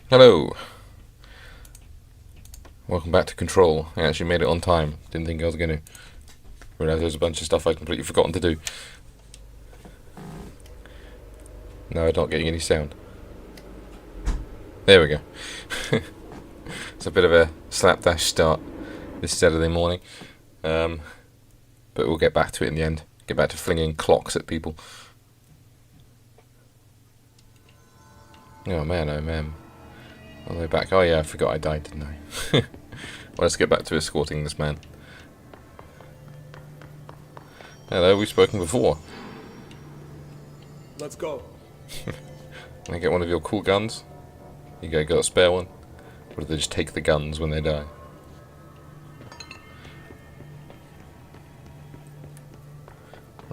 Hello. Welcome back to Control. I actually made it on time. Didn't think I was going to. Realised there was a bunch of stuff I'd completely forgotten to do. No, I'm not getting any sound. There we go. It's a bit of a slapdash start this Saturday morning. But we'll get back to it in the end. Get back to flinging clocks at people. Oh man, oh man. All the way back. Oh yeah, I forgot I died, didn't I? Well, let's get back to escorting this man. Hello, we've spoken before. Let's go. Can I get one of your cool guns? You got a spare one? Or do they just take the guns when they die?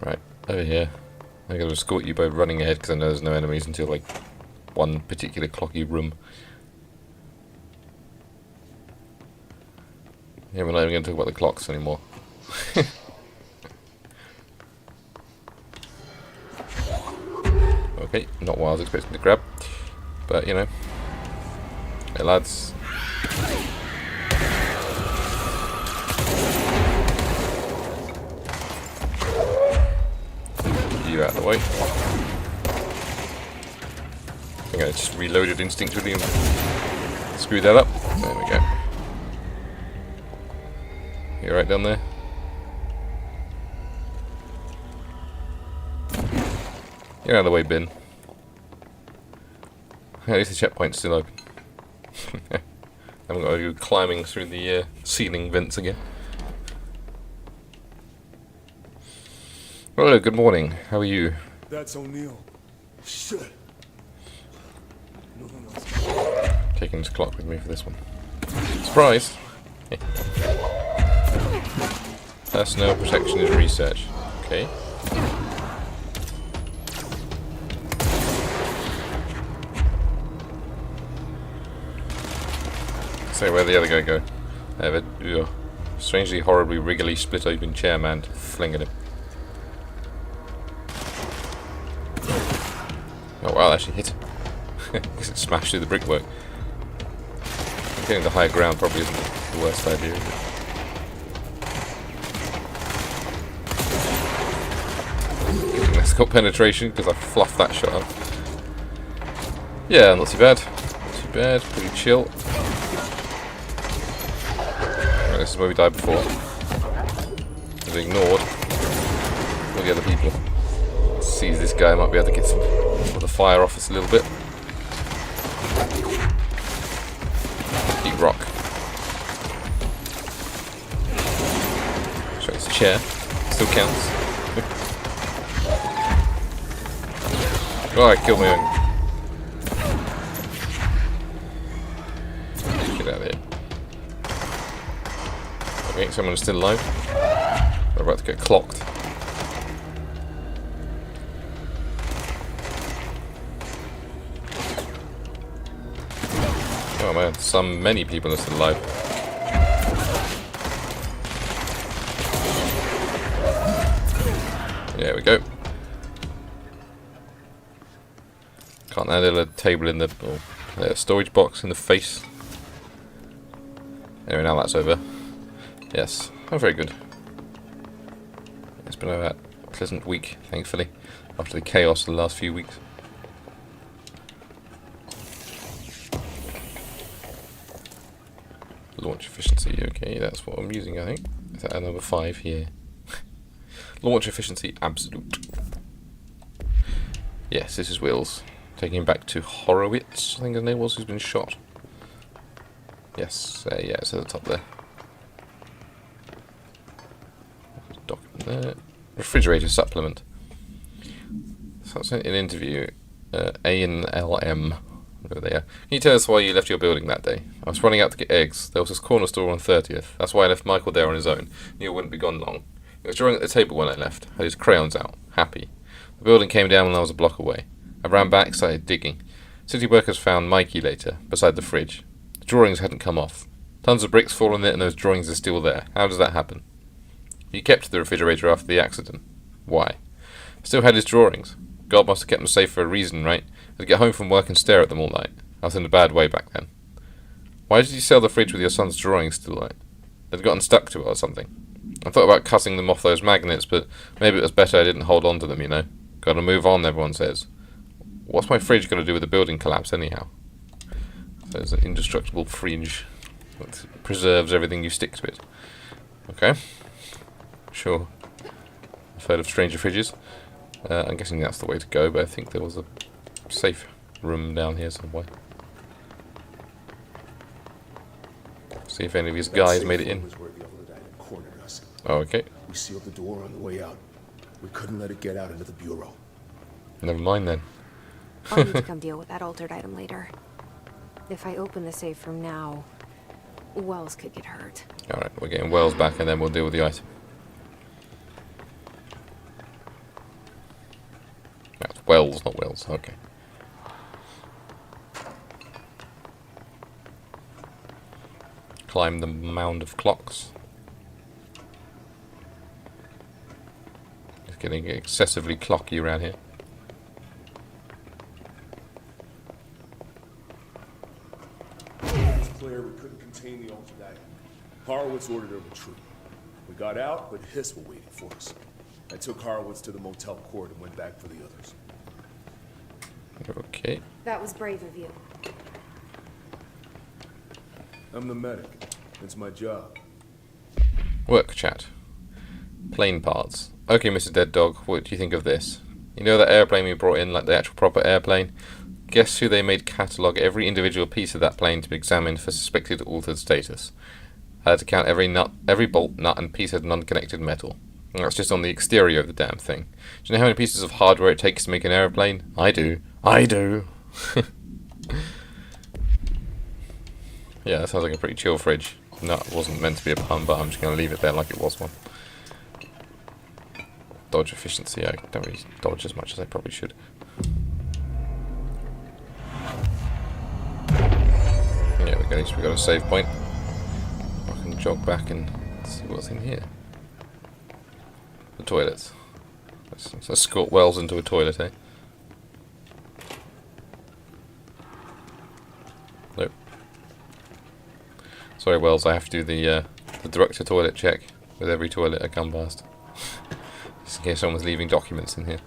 Right, over here. I gotta escort you by running ahead because I know there's no enemies until like one particular clocky room. Yeah, we're not even going to talk about the clocks anymore. Okay, not what I was expecting to grab. But, you know. Hey, lads. Get you out of the way. I think I just reloaded instinctively and screwed that up. There we go. You right down there? Get out of the way, bin. At least the checkpoint's still open. Haven't got to go climbing through the ceiling vents again. Hello, good morning. How are you? That's O'Neill. Shit. Taking this clock with me for this one. Surprise! Personnel protection is research. Okay. So where'd the other guy go? I have a strangely, horribly, wriggly, split open chair man to fling at him. Oh wow, that actually hit him. Because it smashed through the brickwork. Getting the higher ground probably isn't the worst idea, is it? It's got penetration because I fluffed that shot up. Yeah, not too bad. Not too bad, pretty chill. Right, this is where we died before. We've ignored all the other people. Seize this guy, might be able to get some of the fire off us a little bit. Eat rock. Show this chair. Still counts. Oh, I killed my own. Get out of here. Okay, someone's still alive. We're about to get clocked. Oh man, many people are still alive. There we go. Can't handle a table in the storage box in the face. Anyway, now that's over. Yes, oh, very good. It's been a pleasant week, thankfully, after the chaos of the last few weeks. Launch efficiency, okay, that's what I'm using, I think. Is that number 5? Yeah. Launch efficiency, absolute. Yes, this is Wills. Taking him back to Horowitz, I think his name was, who's been shot. Yes, yeah, it's at the top there. Document there. Refrigerator supplement. So that's an interview. A&LM. Whatever they are. Can you tell us why you left your building that day? I was running out to get eggs. There was this corner store on 30th. That's why I left Michael there on his own. Neil wouldn't be gone long. He was drawing at the table when I left. Had his crayons out. Happy. The building came down when I was a block away. I ran back, started digging. City workers found Mikey later, beside the fridge. The drawings hadn't come off. Tons of bricks fall in it and those drawings are still there. How does that happen? He kept the refrigerator after the accident. Why? Still had his drawings. God must have kept them safe for a reason, right? I'd get home from work and stare at them all night. I was in a bad way back then. Why did you sell the fridge with your son's drawings still, like? They'd gotten stuck to it or something. I thought about cutting them off those magnets, but maybe it was better I didn't hold on to them, you know? Gotta move on, everyone says. What's my fridge got to do with the building collapse, anyhow? So it's an indestructible fridge that preserves everything you stick to it. Okay. Sure. I've heard of stranger fridges. I'm guessing that's the way to go, but I think there was a safe room down here somewhere. See if any of these guys made it in. Oh, okay. We sealed the door on the way out. We couldn't let it get out into the bureau. Never mind then. I'll need to come deal with that altered item later. If I open the safe from now, Wells could get hurt. Alright, we're getting Wells back and then we'll deal with the item. That's Wells, not Wells. Okay. Climb the mound of clocks. It's getting excessively clocky around here. It's clear we couldn't contain the altered item. Horowitz ordered a retreat. We got out, but Hiss were waiting for us. I took Horowitz to the motel court and went back for the others. Okay. That was brave of you. I'm the medic. It's my job. Work chat. Plane parts. Okay, Mr. Dead Dog, what do you think of this? You know that airplane we brought in, like the actual proper airplane? Guess who they made catalogue every individual piece of that plane to be examined for suspected altered status. I had to count every nut, every bolt, nut, and piece of non-connected metal. And that's just on the exterior of the damn thing. Do you know how many pieces of hardware it takes to make an aeroplane? I do. I do. Yeah, that sounds like a pretty chill fridge. No, it wasn't meant to be a pun, but I'm just going to leave it there like it was one. Dodge efficiency. I don't really dodge as much as I probably should. Yeah, we got a save point. I can jog back and see what's in here. The toilets. Let's escort Wells into a toilet, eh? Nope. Sorry, Wells, I have to do the director toilet check with every toilet I come past. Just in case someone's leaving documents in here.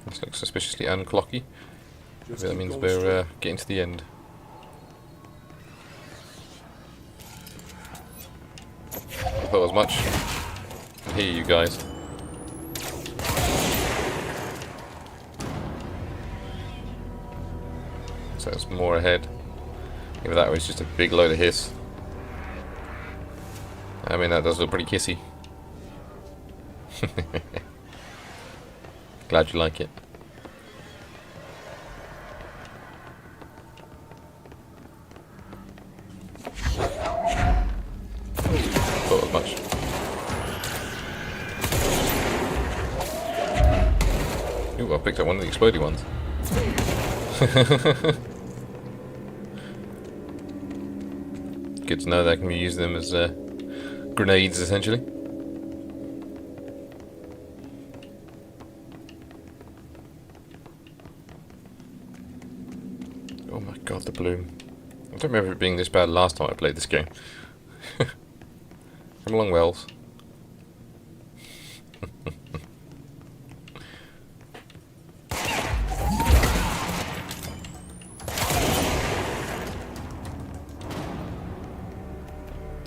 This looks suspiciously unclocky. Maybe that means we're getting to the end. I thought as much. I hear you guys. So it's more ahead. Either that or it's just a big load of hiss. I mean, that does look pretty kissy. Glad you like it. Thought as much. Ooh, I picked up one of the exploding ones. Good to know that I can use them as grenades, essentially. Oh my god, the bloom. I don't remember it being this bad last time I played this game. Come along, Wells.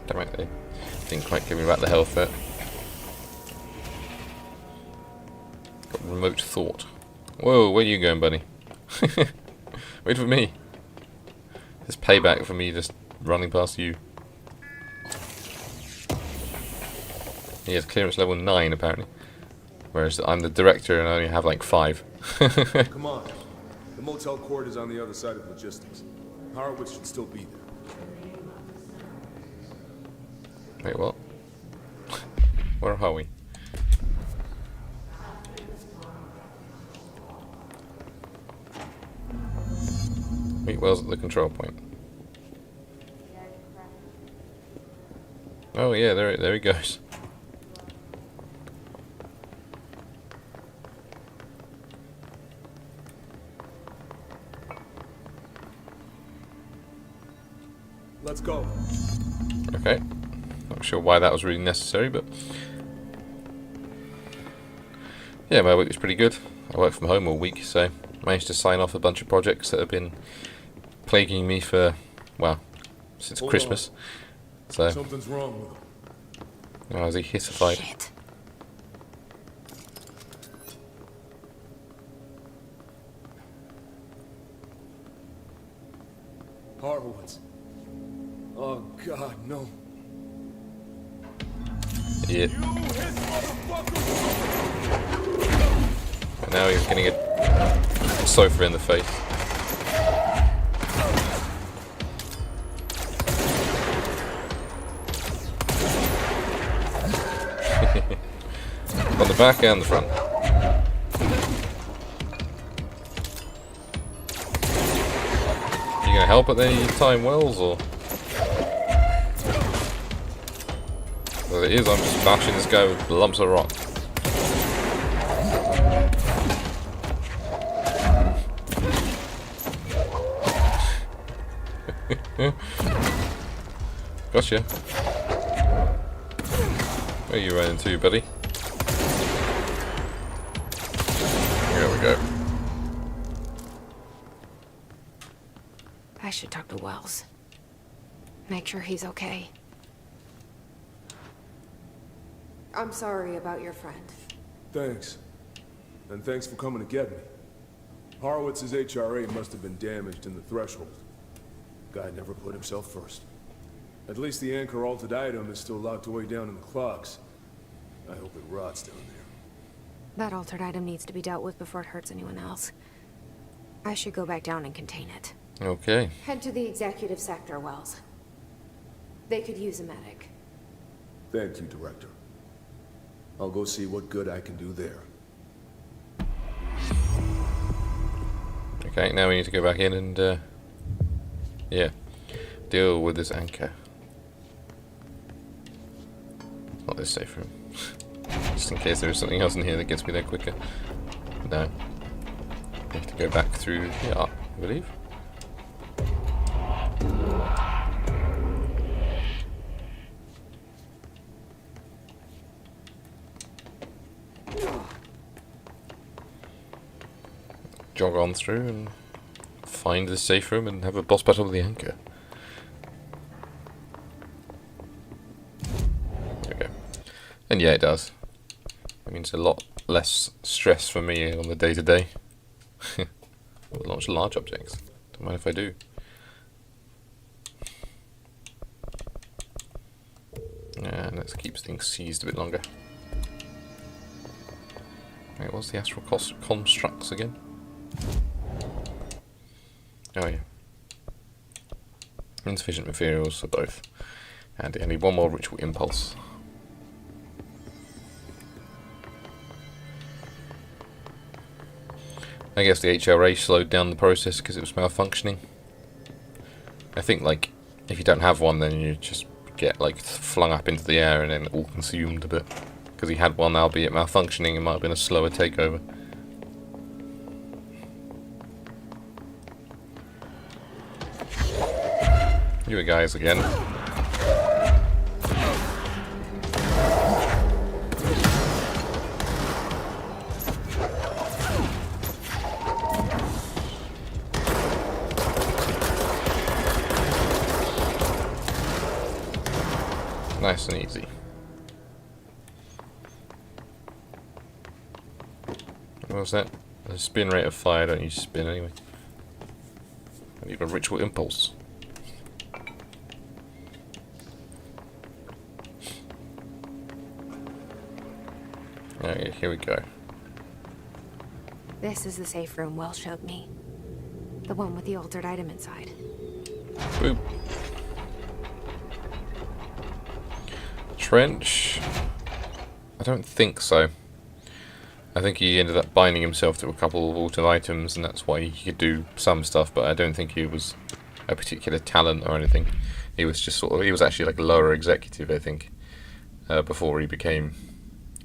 Damn it, they didn't quite give me back the health there. Got remote thought. Whoa, where are you going, buddy? Wait for me. This payback for me just running past you. He has clearance level 9 apparently. Whereas I'm the director and I only have like 5. Come on. The motel court is on the other side of logistics. Horowitz should still be there. Wait, what? Where are we? Meet Wells at the control point. Oh yeah, there he goes. Let's go. Okay. Not sure why that was really necessary, but... Yeah, my week was pretty good. I worked from home all week, so managed to sign off a bunch of projects that have been plaguing me for, well, since Hold Christmas. So, Something's wrong with him. I was hisified. Shit. Horowitz. Oh, God, no. Yeah. You his motherfucker! And now he's getting a sofa in the face. On the back and the front. You gonna help at any time, Wells, or? As it is, I'm just bashing this guy with lumps of rock. Gotcha. Where are you running to, buddy? There we go. I should talk to Wells. Make sure he's okay. I'm sorry about your friend. Thanks. And thanks for coming to get me. Horowitz's HRA must have been damaged in the threshold. Guy never put himself first. At least the anchor altered item is still locked away down in the clocks. I hope it rots down there. That altered item needs to be dealt with before it hurts anyone else. I should go back down and contain it. Okay. Head to the executive sector, Wells. They could use a medic. Thank you, Director. I'll go see what good I can do there. Okay, now we need to go back in and, yeah, deal with this anchor. Not this safe room. Just in case there is something else in here that gets me there quicker. No. We have to go back through the arc, I believe. Jog on through and find the safe room and have a boss battle with the anchor. There we go. And yeah, it does. It means a lot less stress for me on the day-to-day. We'll launch large objects. Don't mind if I do. And let's keep things seized a bit longer. Wait, what's the astral constructs again? Oh yeah. Insufficient materials for both. And I need one more ritual impulse. I guess the HRA slowed down the process because it was malfunctioning. I think, like, if you don't have one, then you just get, like, flung up into the air and then all consumed a bit. Because he had one, albeit malfunctioning, it might have been a slower takeover. You guys again. Nice and easy. What was that? The spin rate of fire, don't use spin anyway. I need a ritual impulse. Okay, here we go. This is the safe room Wells showed me. The one with the altered item inside. Boop. Trench? I don't think so. I think he ended up binding himself to a couple of altered items, and that's why he could do some stuff, but I don't think he was a particular talent or anything. He was just sort of, he was actually like a lower executive, I think, before he became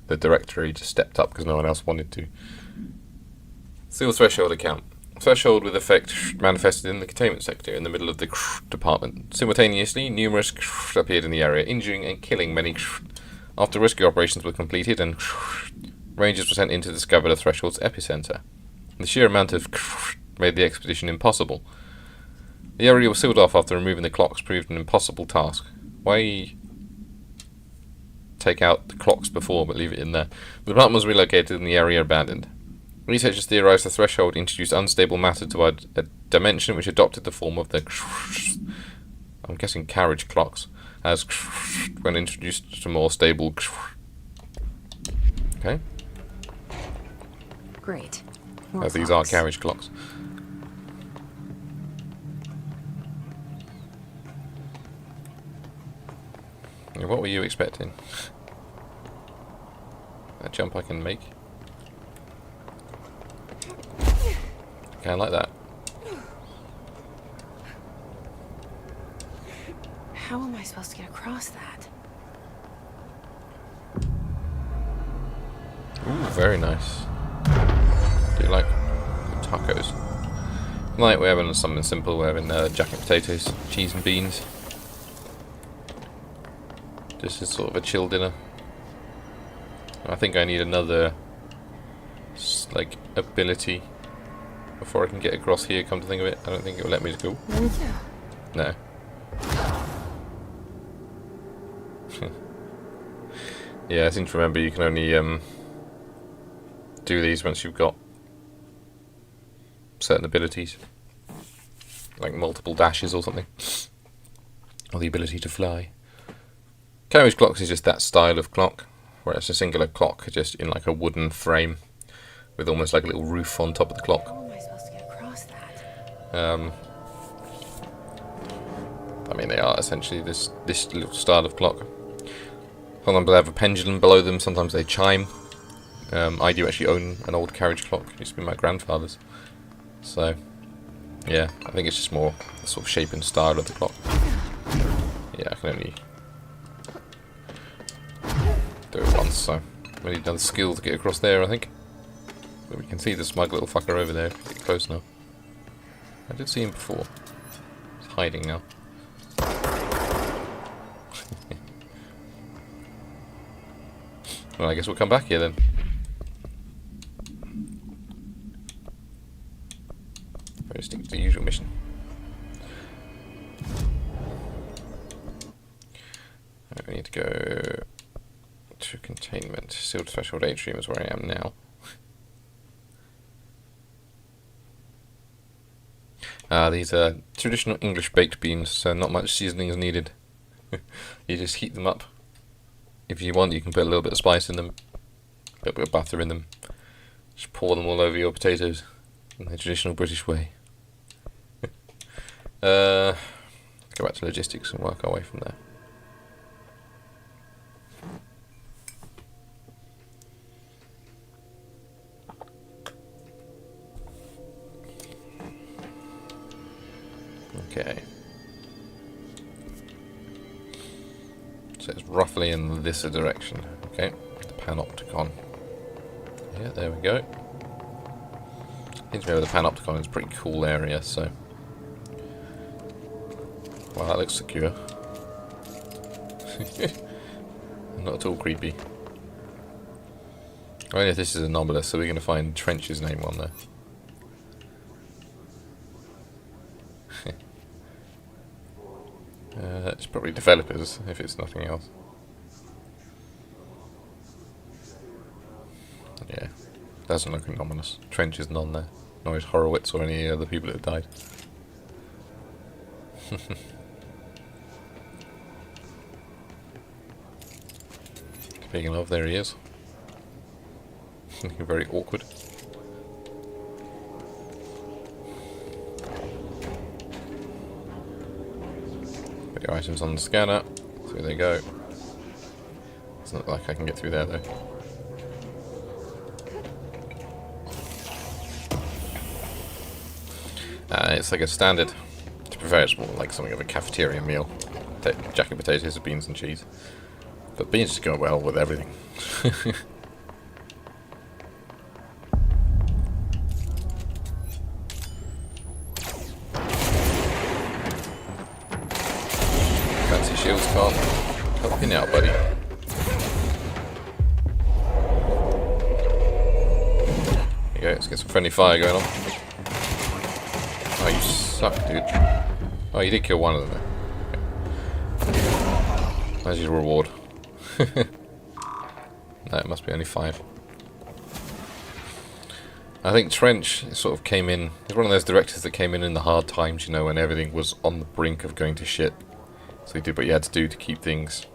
the director. He just stepped up because no one else wanted to. Seal threshold account. threshold with effect manifested in the containment sector in the middle of the department. Simultaneously, numerous appeared in the area, injuring and killing many. After rescue operations were completed and rangers were sent in to discover the threshold's epicenter, the sheer amount of made the expedition impossible. The area was sealed off after removing the clocks proved an impossible task. Why take out the clocks before but leave it in there? The department was relocated and the area abandoned. Researchers theorized the threshold introduced unstable matter to a dimension which adopted the form of the I'm guessing carriage clocks as when introduced to more stable. Okay. Great. More These are clocks. carriage clocks. What were you expecting? That jump I can make. Okay, I like that. How am I supposed to get across that? Ooh, very nice. Do you like tacos? Tonight we're having something simple. We're having jacket potatoes, cheese and beans. This is sort of a chill dinner. I think I need another like ability before I can get across here, come to think of it. I don't think it will let me go. No. Yeah, I seem to remember you can only do these once you've got certain abilities. Like multiple dashes or something. Or the ability to fly. Carriage clocks is just that style of clock, where it's a singular clock just in like a wooden frame with almost like a little roof on top of the clock. How am I supposed to get across that? I mean, they are essentially this little style of clock. Sometimes they have a pendulum below them, sometimes they chime. I do actually own an old carriage clock, it used to be my grandfather's. So, yeah, I think it's just more the sort of shape and style of the clock. Yeah, I can only do it once, so we need another skill to get across there, I think. But we can see the smug little fucker over there. Get close now. I did see him before. He's hiding now. Well, I guess we'll come back here then. Better stick to the usual mission. Right, we need to go to containment. Sealed threshold atrium is where I am now. These are traditional English baked beans, so not much seasoning is needed. You just heat them up. If you want, you can put a little bit of spice in them, a little bit of butter in them. Just pour them all over your potatoes in the traditional British way. Go back to logistics and work our way from there. Okay. So it's roughly in this direction. Okay, the panopticon. Yeah, there we go. Seems to me the panopticon is a pretty cool area, so. Well, that looks secure. Not at all creepy. Only if this is anomalous, so we're going to find Trench's name on there. It's probably developers, if it's nothing else. Yeah, doesn't look anomalous. Trench isn't on there. Nor is Horowitz or any other people that have died. Speaking of, there he is. Looking very awkward. Put your items on the scanner. Through they go. Doesn't look like I can get through there though. It's like a standard. To be fair, it's more like something of a cafeteria meal. Jacket potatoes, beans and cheese. But beans just go well with everything. Hey now, buddy. There you go, let's get some friendly fire going on. Oh, you suck, dude. Oh, you did kill one of them there. There's your reward. No, it must be only 5. I think Trench sort of came in... He's one of those directors that came in the hard times, you know, when everything was on the brink of going to shit. So he did what he had to do to keep things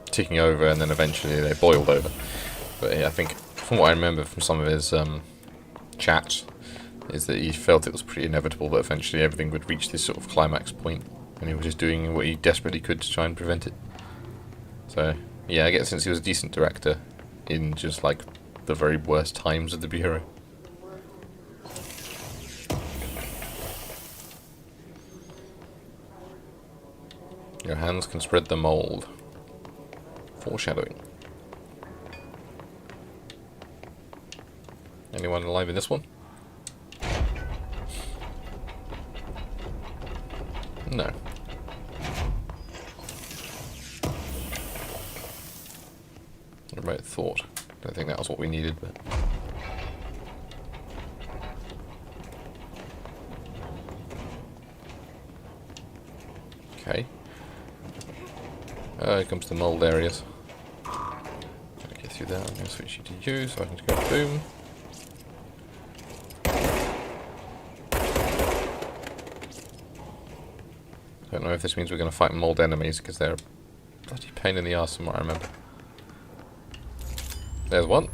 ticking over, and then eventually they boiled over. But yeah, I think, from what I remember from some of his chats, is that he felt it was pretty inevitable that eventually everything would reach this sort of climax point, and he was just doing what he desperately could to try and prevent it. So, yeah, I guess since he was a decent director in just, like, the very worst times of the Bureau. Your hands can spread the mold. Foreshadowing. Anyone alive in this one? No. Remote thought. Don't think that was what we needed, but... Okay. Here comes the mold areas. Get through that. I'm going to switch you to you, so I can just go boom. Don't know if this means we're going to fight mold enemies, because they're a bloody pain in the arse from what I remember. There's one.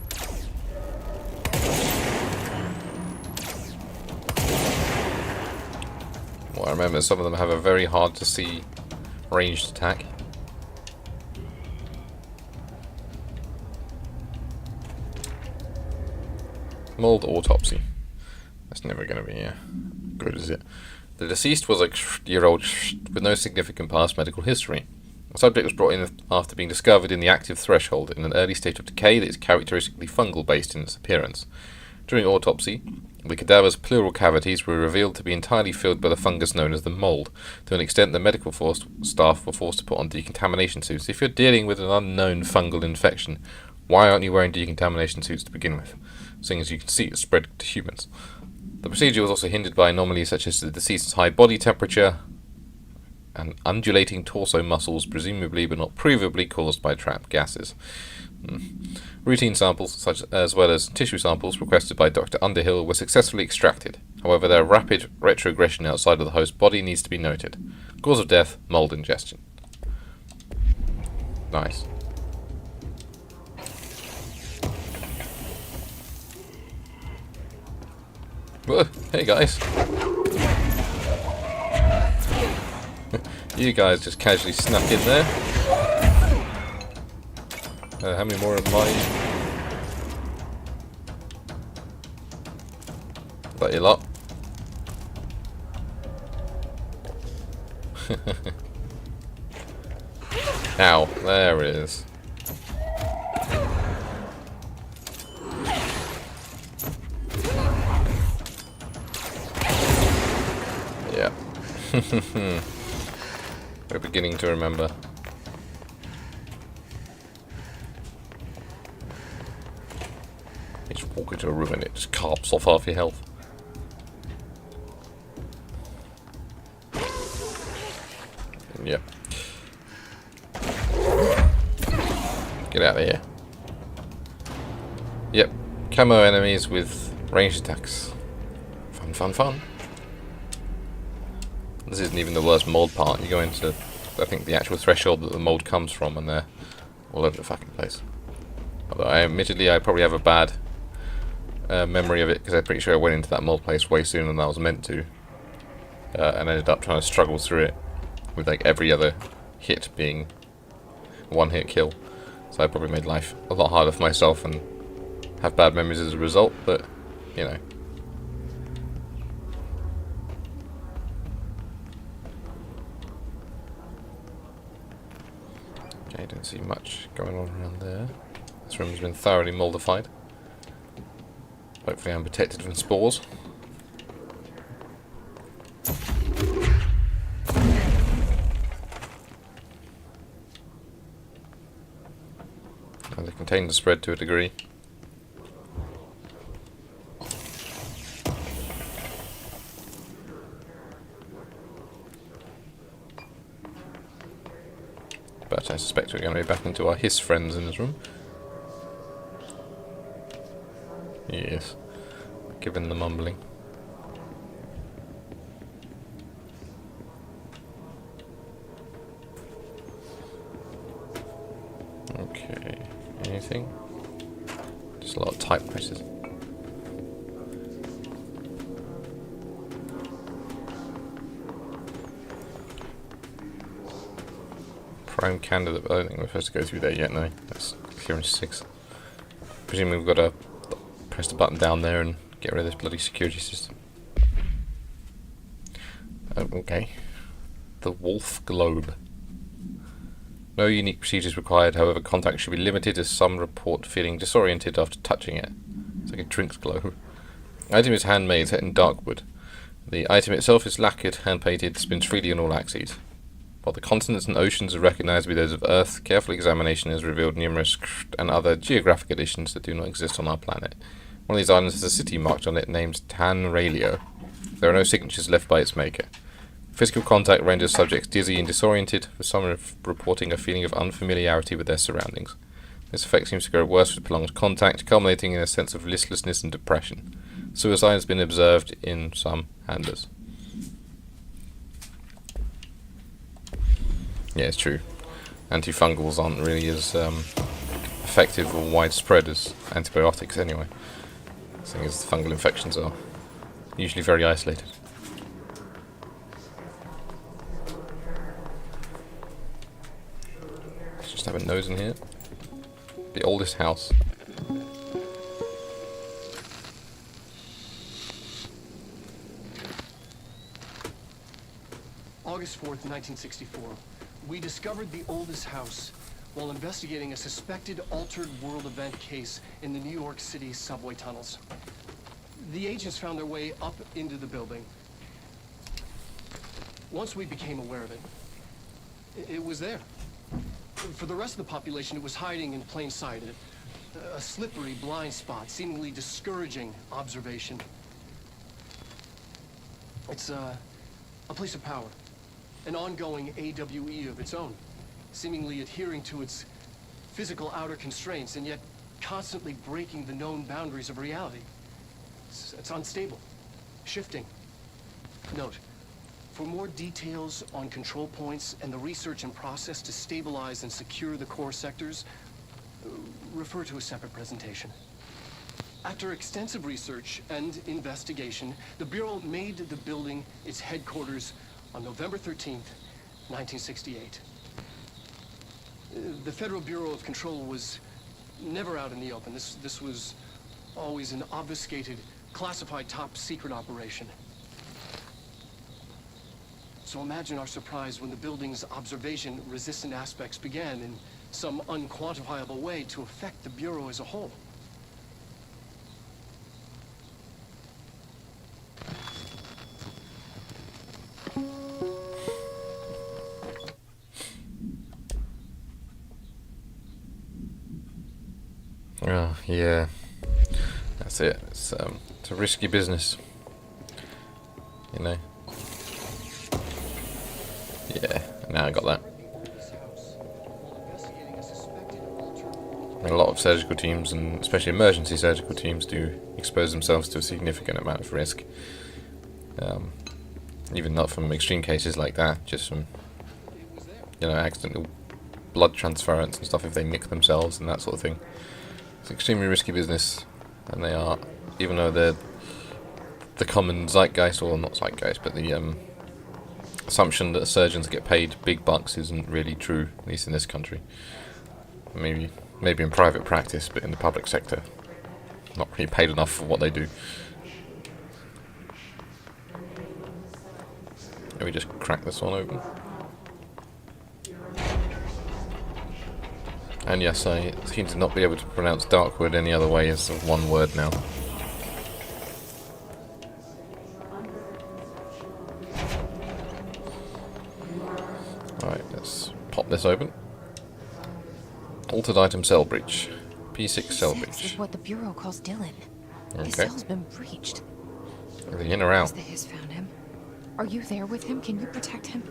What I remember is some of them have a very hard to see ranged attack. Mold autopsy. That's never going to be good, is it? The deceased was a year-old with no significant past medical history. The subject was brought in after being discovered in the active threshold in an early state of decay that is characteristically fungal-based in its appearance. During autopsy, the cadaver's pleural cavities were revealed to be entirely filled by the fungus known as the mold, to an extent that medical staff were forced to put on decontamination suits. If you're dealing with an unknown fungal infection, why aren't you wearing decontamination suits to begin with, seeing as you can see it spread to humans? The procedure was also hindered by anomalies such as the deceased's high body temperature and undulating torso muscles, presumably but not provably caused by trapped gases. Routine samples, as well as tissue samples requested by Dr. Underhill, were successfully extracted. However, their rapid retrogression outside of the host body needs to be noted. Cause of death, mold ingestion. Nice. Whoa, hey guys. You guys just casually snuck in there. How many more of mine? Is that your lot? Ow, there it is. Yeah. We're beginning to remember. You just walk into a room and it just carps off half your health. Yep. Get out of here. Yep. Camo enemies with ranged attacks. Fun, fun, fun. This isn't even the worst mold part. You go into, I think, the actual threshold that the mold comes from, and they're all over the fucking place. Although, admittedly, I probably have a bad memory of it, because I'm pretty sure I went into that mold place way sooner than I was meant to. And ended up trying to struggle through it, with like every other hit being one-hit kill. So I probably made life a lot harder for myself, and have bad memories as a result, but, you know. Okay, don't see much going on around there. This room has been thoroughly moldified. Hopefully I'm protected from spores. Kind of contain the spread to a degree. But I suspect we're going to be back into our his friends in this room. Yes. Given the mumbling. Okay. Anything? Just a lot of type presses. Prime candidate, but I don't think we're supposed to go through there yet, no. That's clearance 6. Presumably we've got to press the button down there and get rid of this bloody security system. Okay. The Wolf Globe. No unique procedures required, however contact should be limited as some report feeling disoriented after touching it. It's like a drinks globe. Item is handmade, set in dark wood. The item itself is lacquered, hand-painted, spins freely on all axes. While the continents and oceans are recognised to be those of Earth, careful examination has revealed numerous and other geographic additions that do not exist on our planet. One of these islands has a city marked on it named Tan Railio. There are no signatures left by its maker. Physical contact renders subjects dizzy and disoriented, with some reporting a feeling of unfamiliarity with their surroundings. This effect seems to grow worse with prolonged contact, culminating in a sense of listlessness and depression. Suicide has been observed in some handlers. Yeah, it's true. Antifungals aren't really as effective or widespread as antibiotics anyway, seeing as fungal infections are usually very isolated. Let's just have a nose in here. The oldest house. August 4th, 1964. We discovered the oldest house while investigating a suspected altered world event case in the New York City subway tunnels. The agents found their way up into the building. Once we became aware of it, it was there. For the rest of the population, it was hiding in plain sight, a slippery blind spot, seemingly discouraging observation. It's a place of power. An ongoing AWE of its own, seemingly adhering to its physical outer constraints and yet constantly breaking the known boundaries of reality. It's unstable, shifting. Note, for more details on control points and the research and process to stabilize and secure the core sectors, refer to a separate presentation. After extensive research and investigation, the Bureau made the building its headquarters on November 13th, 1968. The Federal Bureau of Control was never out in the open. This was always an obfuscated, classified top-secret operation. So imagine our surprise when the building's observation-resistant aspects began in some unquantifiable way to affect the Bureau as a whole. Oh, yeah. That's it. It's a risky business. You know? Yeah, now I got that. I mean, a lot of surgical teams, and especially emergency surgical teams, do expose themselves to a significant amount of risk. Even not from extreme cases like that, just from, accidental blood transference and stuff if they nick themselves and that sort of thing. It's extremely risky business, and they are, even though they're the common zeitgeist, or not zeitgeist, but the assumption that surgeons get paid big bucks isn't really true, at least in this country. Maybe in private practice, but in the public sector, not really paid enough for what they do. Let me just crack this one open. And yes, I seem to not be able to pronounce Darkwood any other way as one word now. Alright, let's pop this open. Altered item cell breach. P6 cell This breach. is what the Bureau calls Dylan. His Okay. cell's been breached. Are they in or out? Has the Hiss found him? Are you there with him? Can you protect him?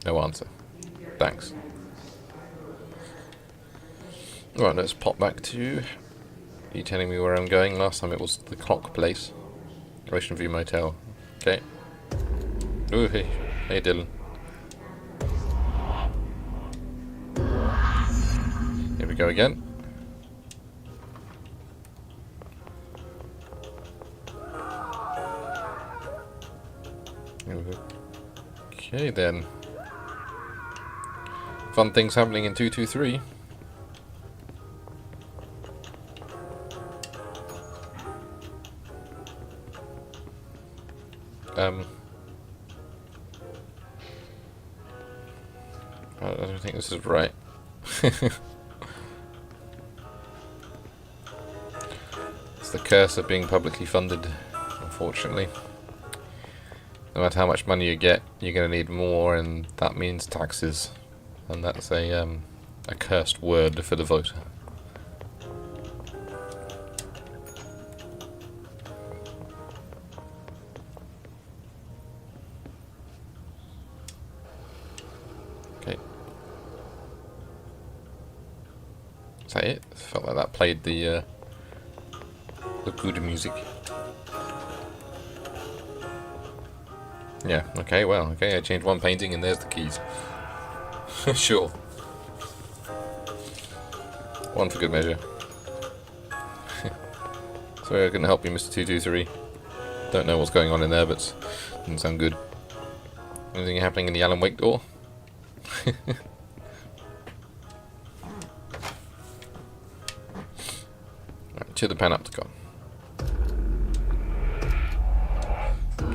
No answer. Thanks. Right, let's pop back to you telling me where I'm going. Last time it was the clock place. Ocean View Motel. Okay. Ooh, hey. Hey, Dylan. Here we go again. Okay then. Fun things happening in 223. I don't think this is right. It's the curse of being publicly funded, unfortunately. No matter how much money you get, you're going to need more, and that means taxes. And that's a cursed word for the voter. Okay. Is that it? Felt like that played the good music. Yeah, okay, well, okay, I changed one painting and there's the keys. Sure. One for good measure. Sorry I couldn't help you, Mr. 223. Don't know what's going on in there, but doesn't sound good. Anything happening in the Alan Wake door? Right, to the Panopticon.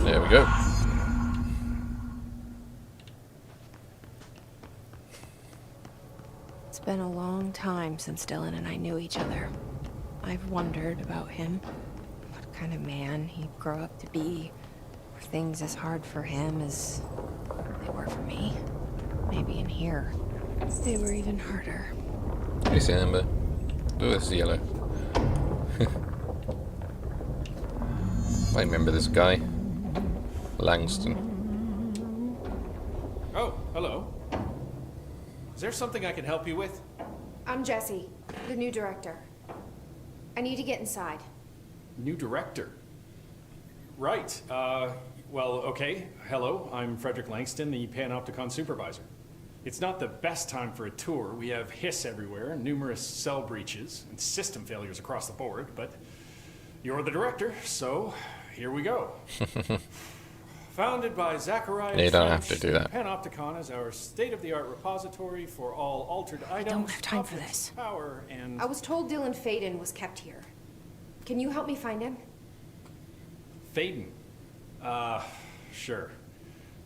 There we go. It's been a long time since Dylan and I knew each other. I've wondered about him. What kind of man he'd grow up to be. Were things as hard for him as they were for me? Maybe in here, they were even harder. This is amber. Oh, this is yellow. I remember this guy. Langston. Oh, hello. Is there something I can help you with? I'm Jessie, the new director. I need to get inside. New director. Right. Well, okay. Hello, I'm Frederick Langston, the Panopticon supervisor. It's not the best time for a tour. We have hiss everywhere, numerous cell breaches, and system failures across the board, but you're the director, so here we go. Founded by Zachariah You don't have French, to do that. Panopticon is our state-of-the-art repository for all altered items. don't have time for objects this. of Power and I was told Dylan Faden was kept here. Can you help me find him? Faden. Sure.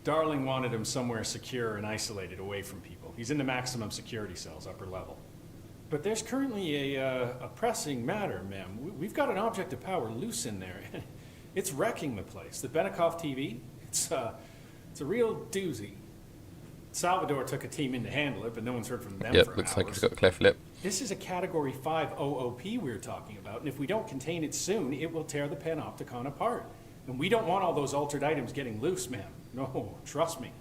Darling wanted him somewhere secure and isolated away from people. He's in the maximum security cells, upper level. But there's currently a pressing matter, ma'am. We've got an object of power loose in there. It's wrecking the place. The Benikoff TV, it's a real doozy. Salvador took a team in to handle it, but no one's heard from them Yep, for looks hours. like he's got a cleft lip. This is a Category 5 OOP we're talking about, and if we don't contain it soon, it will tear the Panopticon apart. And we don't want all those altered items getting loose, ma'am. No, trust me.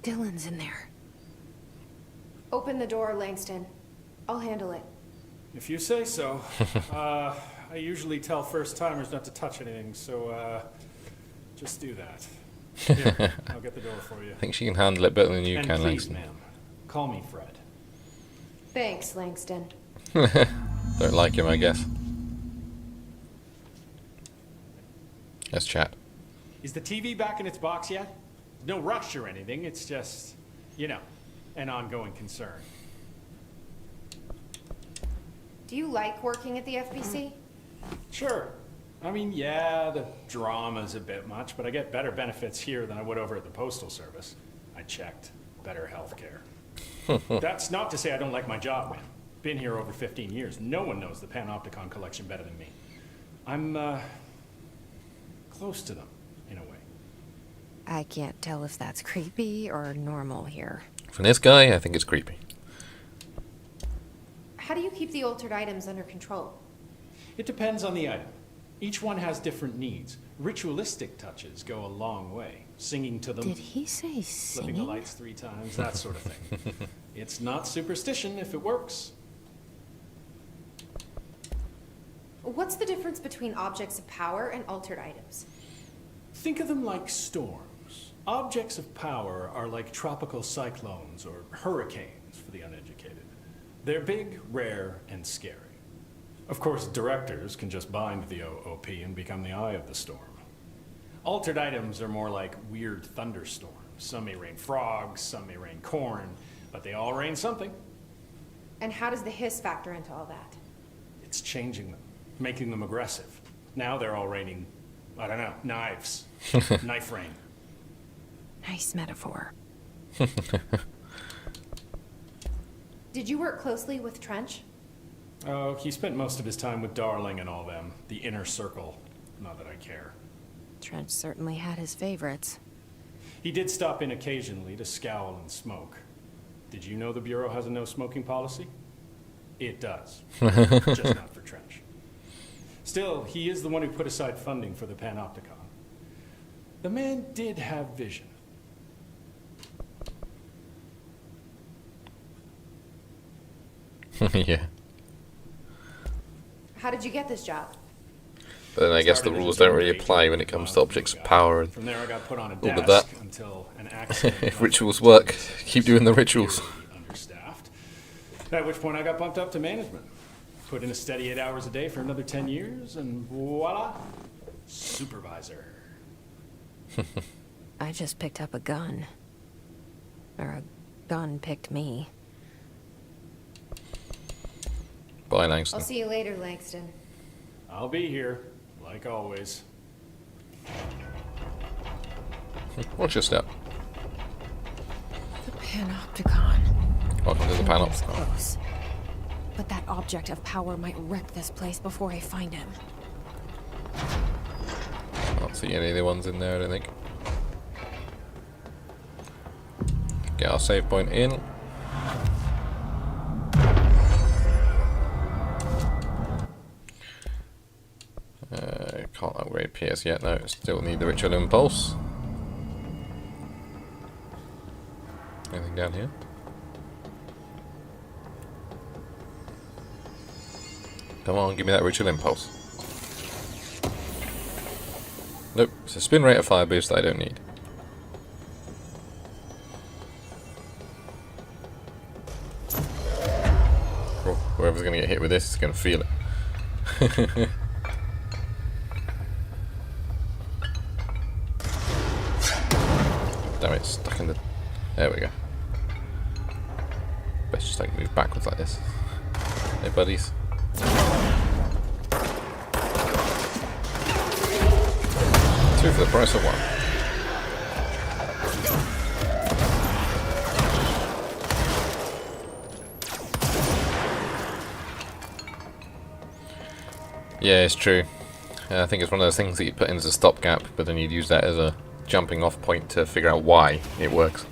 Dylan's in there. Open the door, Langston. I'll handle it. If you say so. I usually tell first-timers not to touch anything, so just do that. Here, I'll get the door for you. I think she can handle it better than you And can, please, Langston. ma'am, call me Fred. Thanks, Langston. Don't like him, I guess. Let's chat. Is the TV back in its box yet? No rush or anything, it's just, you know, an ongoing concern. Do you like working at the FBC? Sure. I mean, yeah, the drama's a bit much, but I get better benefits here than I would over at the Postal Service. I checked. Better healthcare. That's not to say I don't like my job, man. Been here over 15 years. No one knows the Panopticon collection better than me. I'm, close to them, in a way. I can't tell if that's creepy or normal here. From this guy, I think it's creepy. How do you keep the altered items under control? It depends on the item. Each one has different needs. Ritualistic touches go a long way. Singing to them, Did he say flipping the singing? lights 3 times, that sort of thing. It's not superstition if it works. What's the difference between objects of power and altered items? Think of them like storms. Objects of power are like tropical cyclones or hurricanes for the uneducated. They're big, rare, and scary. Of course, directors can just bind the OOP and become the eye of the storm. Altered items are more like weird thunderstorms. Some may rain frogs, some may rain corn, but they all rain something. And how does the hiss factor into all that? It's changing them, making them aggressive. Now they're all raining, I don't know, knives. Knife rain. Nice metaphor. Did you work closely with Trench? Oh, he spent most of his time with Darling and all them. The inner circle. Not that I care. Trench certainly had his favorites. He did stop in occasionally to scowl and smoke. Did you know the Bureau has a no smoking policy? It does. Just not for Trench. Still, he is the one who put aside funding for the Panopticon. The man did have vision. Yeah. How did you get this job? But then I guess the Started as a rules don't really general apply agent when it for comes a to while, objects of got- power. And From there, I got put on a all of desk that. until an accident. if left rituals me work, keep doing the rituals. severely understaffed. At which point, I got bumped up to management. Put in a steady 8 hours a day for another 10 years, and voila, supervisor. I just picked up a gun. Or a gun picked me. Bye, I'll Langston. see you later, Langston. I'll be here, like always. Watch your step. The Panopticon. Welcome to the It's Panopticon. close. But that object of power might wreck this place before I find him. I don't see any of the ones in there, I don't think. Get our save point in. Can't upgrade PS yet, no. Still need the ritual impulse. Anything down here? Come on, give me that ritual impulse. Nope, it's a spin rate of fire boost that I don't need. Cool. Whoever's going to get hit with this is going to feel it. Damn it, stuck in the... There we go. Best just like move backwards like this. Hey buddies. Two for the price of one. Yeah, it's true. I think it's one of those things that you put in as a stopgap, but then you'd use that as a jumping off point to figure out why it works.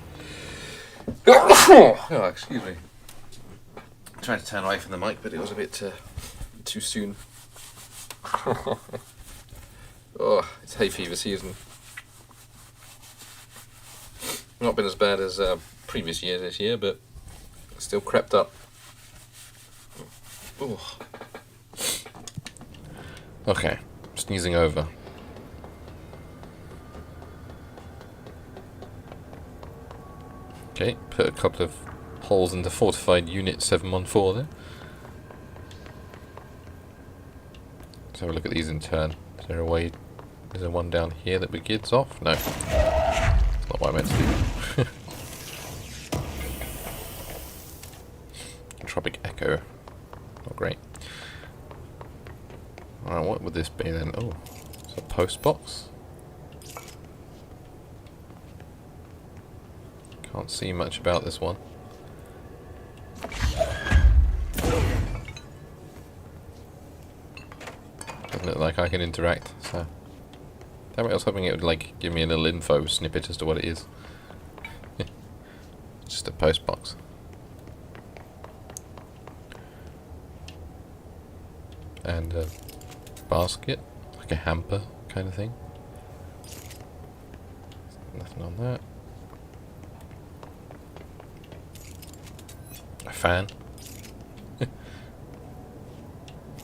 Oh, excuse me. I tried to turn away from the mic, but it was a bit too soon. Oh, it's hay fever season. Not been as bad as previous years this year, but still crept up. Ooh. Okay, sneezing over. Okay, put a couple of holes into fortified unit 714 there. Let's have a look at these in turn. Is there a way? Is there one down here that begins off? No. That's not what I meant to do. Tropic Echo. Not great. Alright, what would this be then? Oh, it's a post box. Can't see much about this one. Doesn't look like I can interact, so... Damn it, I was hoping it would like give me a little info snippet as to what it is. Just just a post box. And a basket, like a hamper kind of thing. Nothing on that. A fan.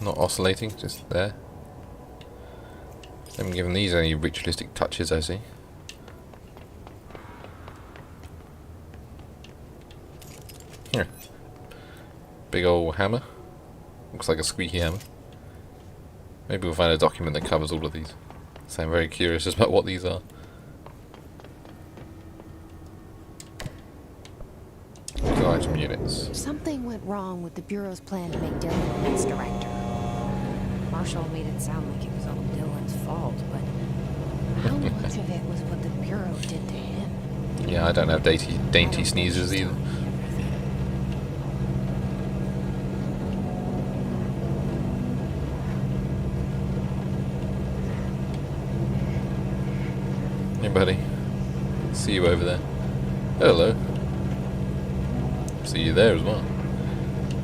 Not oscillating, just there. Haven't given these any ritualistic touches, I see. Here. Big old hammer. Looks like a squeaky hammer. Maybe we'll find a document that covers all of these. So I'm very curious about what these are. Item units. Something went wrong with the Bureau's plan to make Dylan the next director. Marshall made it sound like it was all Dylan's fault, but how much of it was what the Bureau did to him? Yeah, I don't have dainty sneezers either. Hey buddy, see you over there. Hello. See you there as well.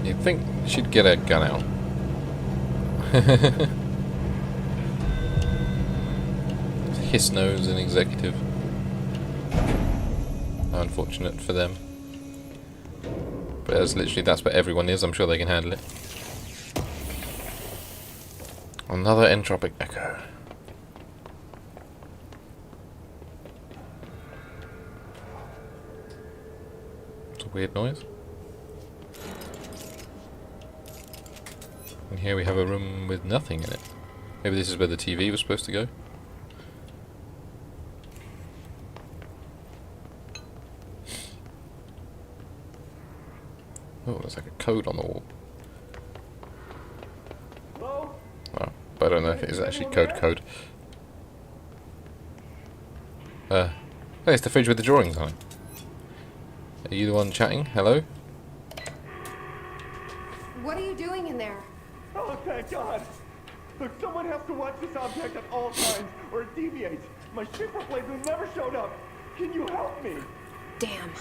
You'd think she'd get a gun out. Hiss nose and executive. How unfortunate for them. But that's what everyone is. I'm sure they can handle it. Another entropic echo. It's a weird noise. And here we have a room with nothing in it. Maybe this is where the TV was supposed to go. Oh, there's like a code on the wall. Hello? Oh, but I don't know if it is actually code. Hey, it's the fridge with the drawings on it. Are you the one chatting? Hello? What are you doing in there? Oh, thank God! Look, someone has to watch this object at all times, or it deviates. My super blade who never showed up. Can you help me? Damn.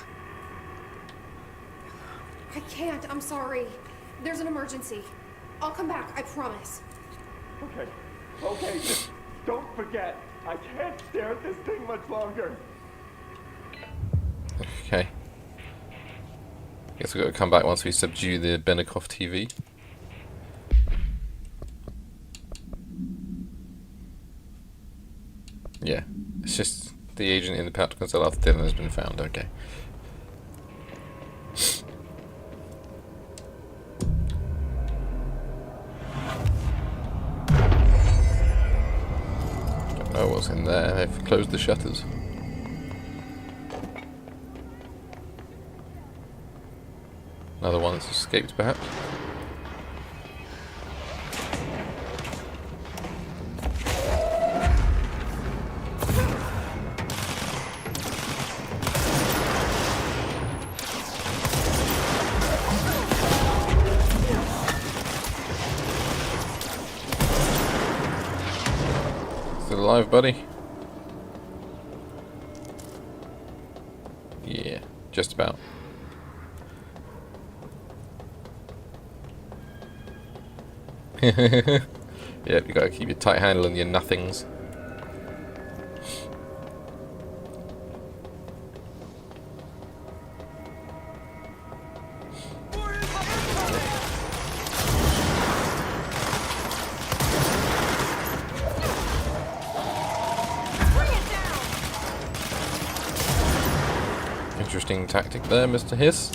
I can't, I'm sorry. There's an emergency. I'll come back, I promise. Okay, just don't forget. I can't stare at this thing much longer. Okay. Guess we've got to come back once we subdue the Benikoff TV. Yeah, it's just the agent in the Pacto Console after Dylan has been found. Okay. Don't know what's in there. They've closed the shutters. Another one that's escaped, perhaps. Still alive, buddy? Yeah, just about. Yep, you gotta keep your tight handle on your nothings. Interesting tactic there, Mr. Hiss.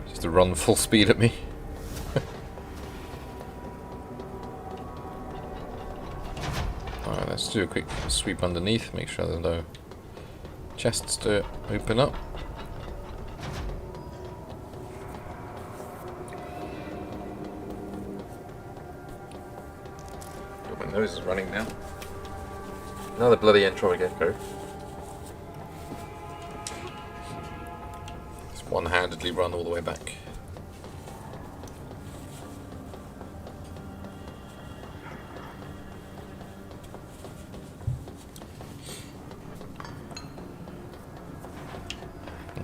Just to run full speed at me. Alright, let's do a quick sweep underneath, make sure there's no chests to open up. My nose is running now. Another bloody entropic echo. Just one-handedly run all the way back.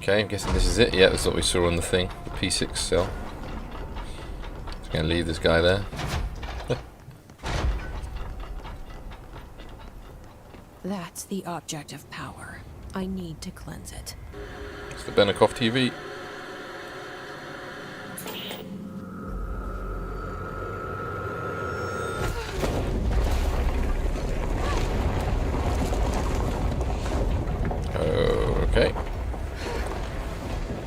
Okay, I'm guessing this is it. Yeah, that's what we saw on the thing. The P6 cell. Just going to leave this guy there. That's the object of power. I need to cleanse it. It's the Benikoff TV. Okay.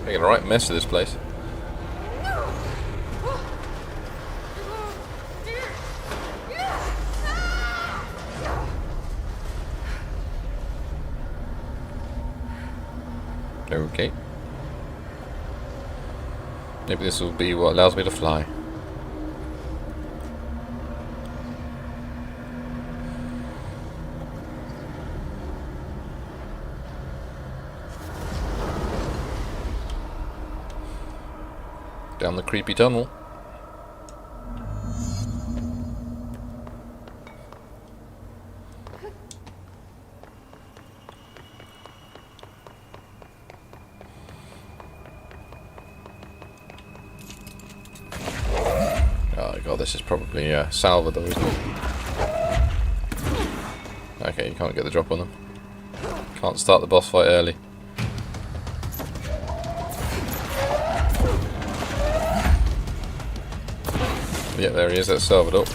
Making a right mess of this place. Okay. Maybe this will be what allows me to fly. Down the creepy tunnel. Oh god, this is probably Salvador, isn't it? Okay, you can't get the drop on them. Can't start the boss fight early. Yeah, there he is, that's Salvador.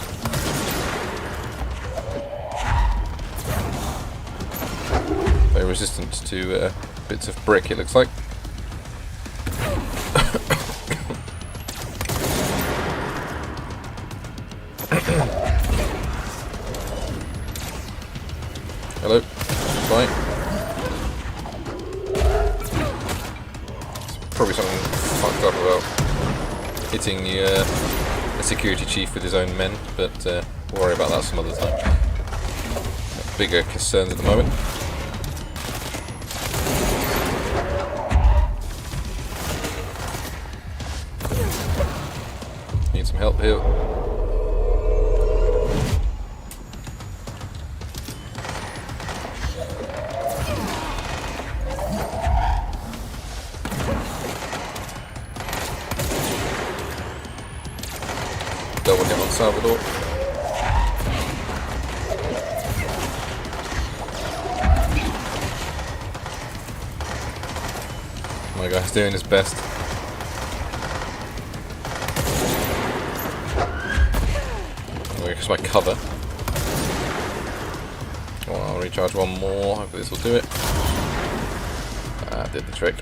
Very resistant to bits of brick, it looks like. Hello. Fine. There's probably something fucked up about hitting the security chief with his own men, but we'll worry about that some other time. Got bigger concerns at the moment. Need some help here. Double him on Salvador. My guy's doing his best. Here's my cover. Well, I'll recharge one more. Hopefully this will do it. Did the trick.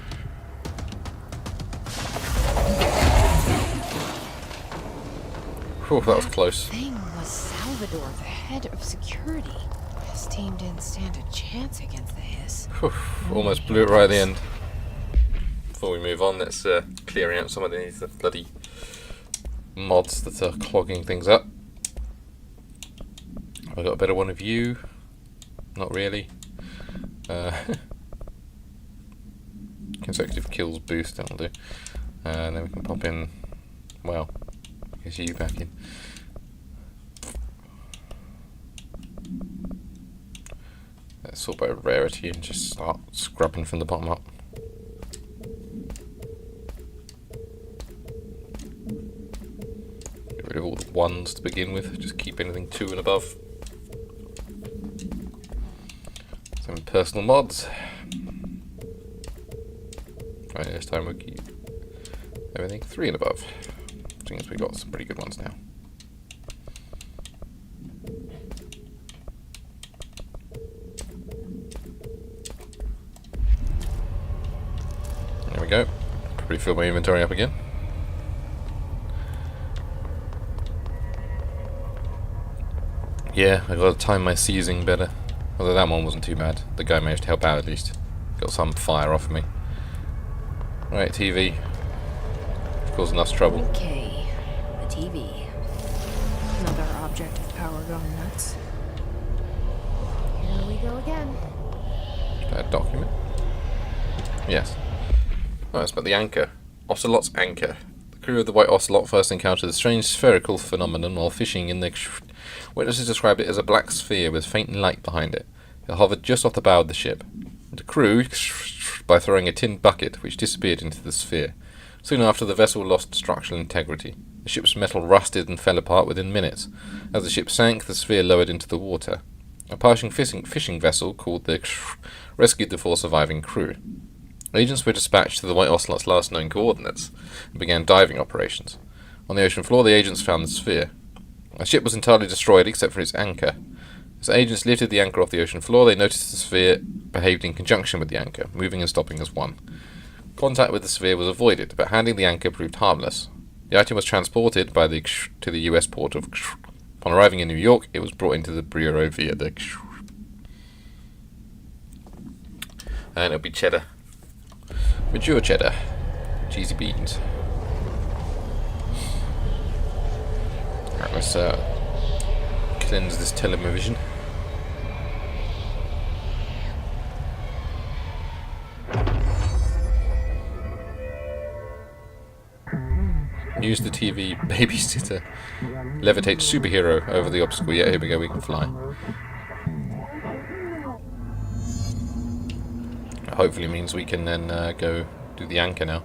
Whew, that was close. Thing was Salvador, the head of security. This team didn't stand a chance against the Hiss. Whew, almost blew it right at the end. Before we move on, let's clear out some of these bloody mods that are clogging things up. I got a better one of you. Not really. Consecutive kills boost, that'll do. And then we can pop in, well, I guess you back in. Let's sort by rarity and just start scrubbing from the bottom up. Get rid of all the ones to begin with, just keep anything 2 and above. Some personal mods. Right, this time we'll keep everything 3 and above. Seeing as we got some pretty good ones now. There we go. Probably fill my inventory up again. Yeah, I gotta time my seizing better. Although that one wasn't too bad. The guy managed to help out at least. Got some fire off me. Right, TV. Causing us trouble. Okay, the TV. Another object of power going nuts. Here we go again. That document. Yes. Oh, it's about the anchor. Ocelot's anchor. The crew of the White Ocelot first encountered a strange spherical phenomenon while fishing in the... Witnesses described it as a black sphere with faint light behind it. It hovered just off the bow of the ship. The crew by throwing a tin bucket, which disappeared into the sphere. Soon after, the vessel lost structural integrity. The ship's metal rusted and fell apart within minutes. As the ship sank, the sphere lowered into the water. A passing fishing vessel called the rescued the 4 surviving crew. Agents were dispatched to the White Ocelot's last known coordinates and began diving operations. On the ocean floor, the agents found the sphere. The ship was entirely destroyed except for its anchor. As agents lifted the anchor off the ocean floor, they noticed the sphere behaved in conjunction with the anchor, moving and stopping as one. Contact with the sphere was avoided, but handling the anchor proved harmless. The item was transported to the US port of Upon arriving in New York, it was brought into the Bureau via the and it'll be cheddar. Mature cheddar. Cheesy beans. Alright, let's cleanse this television. Use the TV babysitter. Levitate superhero over the obstacle. Yeah, here we go, we can fly. Hopefully means we can then go do the anchor now.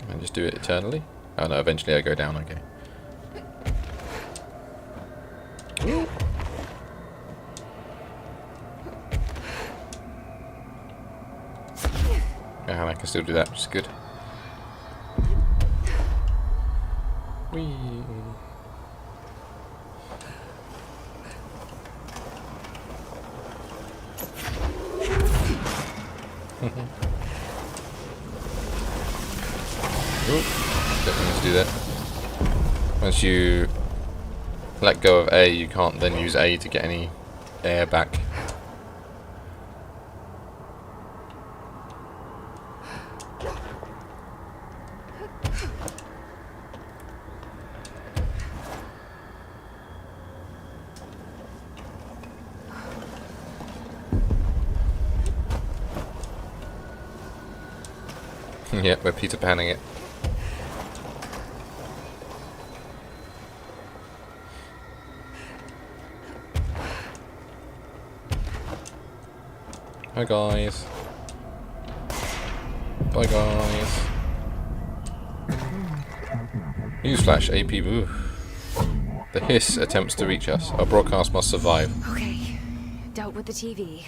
And just do it eternally. Oh no, eventually I go down, okay. And I can still do that, which is good. Whee. Definitely need to do that. Once you let go of A, you can't then use A to get any air back. Yep, we're Peter Panning it. Hi guys. Bye guys. Newsflash, AP boo. The hiss attempts to reach us. Our broadcast must survive. Okay, dealt with the TV.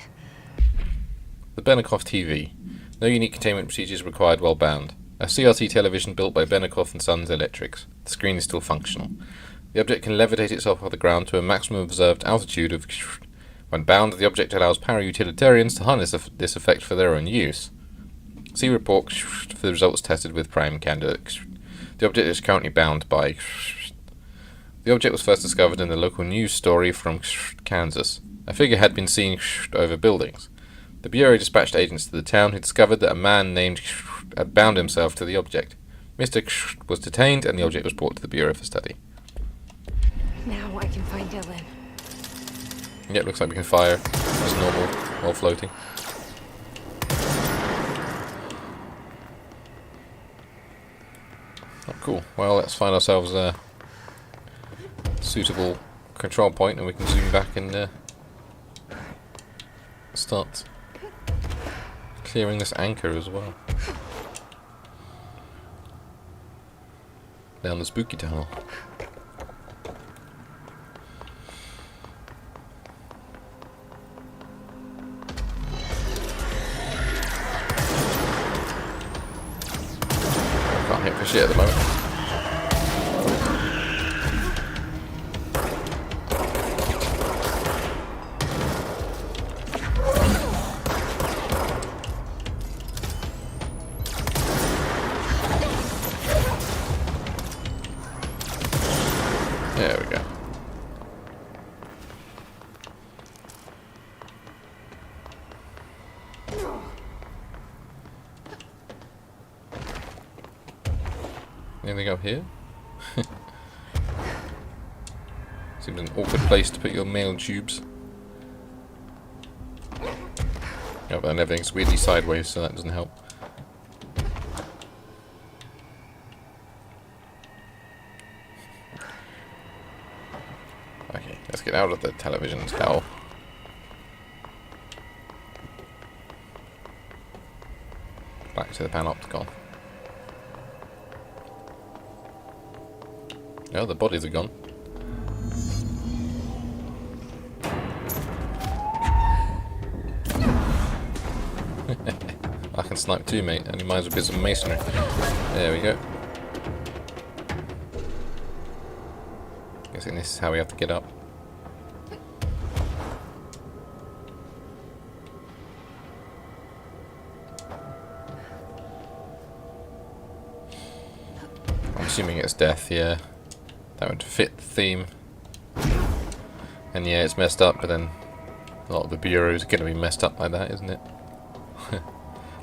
The Benikoff TV. No unique containment procedures required while bound. A CRT television built by Benikoff and Sons Electrics. The screen is still functional. The object can levitate itself off the ground to a maximum observed altitude of... When bound, the object allows para-utilitarians to harness this effect for their own use. See report for the results tested with prime candidate. The object is currently bound by... The object was first discovered in the local news story from Kansas. A figure had been seen over buildings. The Bureau dispatched agents to the town who discovered that a man named had bound himself to the object. Mr. was detained and the object was brought to the Bureau for study. Now I can find Dylan. Yeah, it looks like we can fire as normal while floating. Oh, cool. Well, let's find ourselves a suitable control point and we can zoom back and start clearing this anchor as well. Down the spooky tunnel. Can't hit for shit at the moment. There we go. Anything up here? Seems an awkward place to put your mail tubes. Oh, but everything's weirdly sideways, so that doesn't help. Okay. Let's get out of the television tower. Back to the panopticon. Oh, the bodies are gone. I can snipe too, mate. Only mine's a bit of masonry. There we go. Guessing this is how we have to get up. I'm assuming it's death, yeah. That would fit the theme. And yeah, it's messed up, but then a lot of the bureaus are going to be messed up like that, isn't it?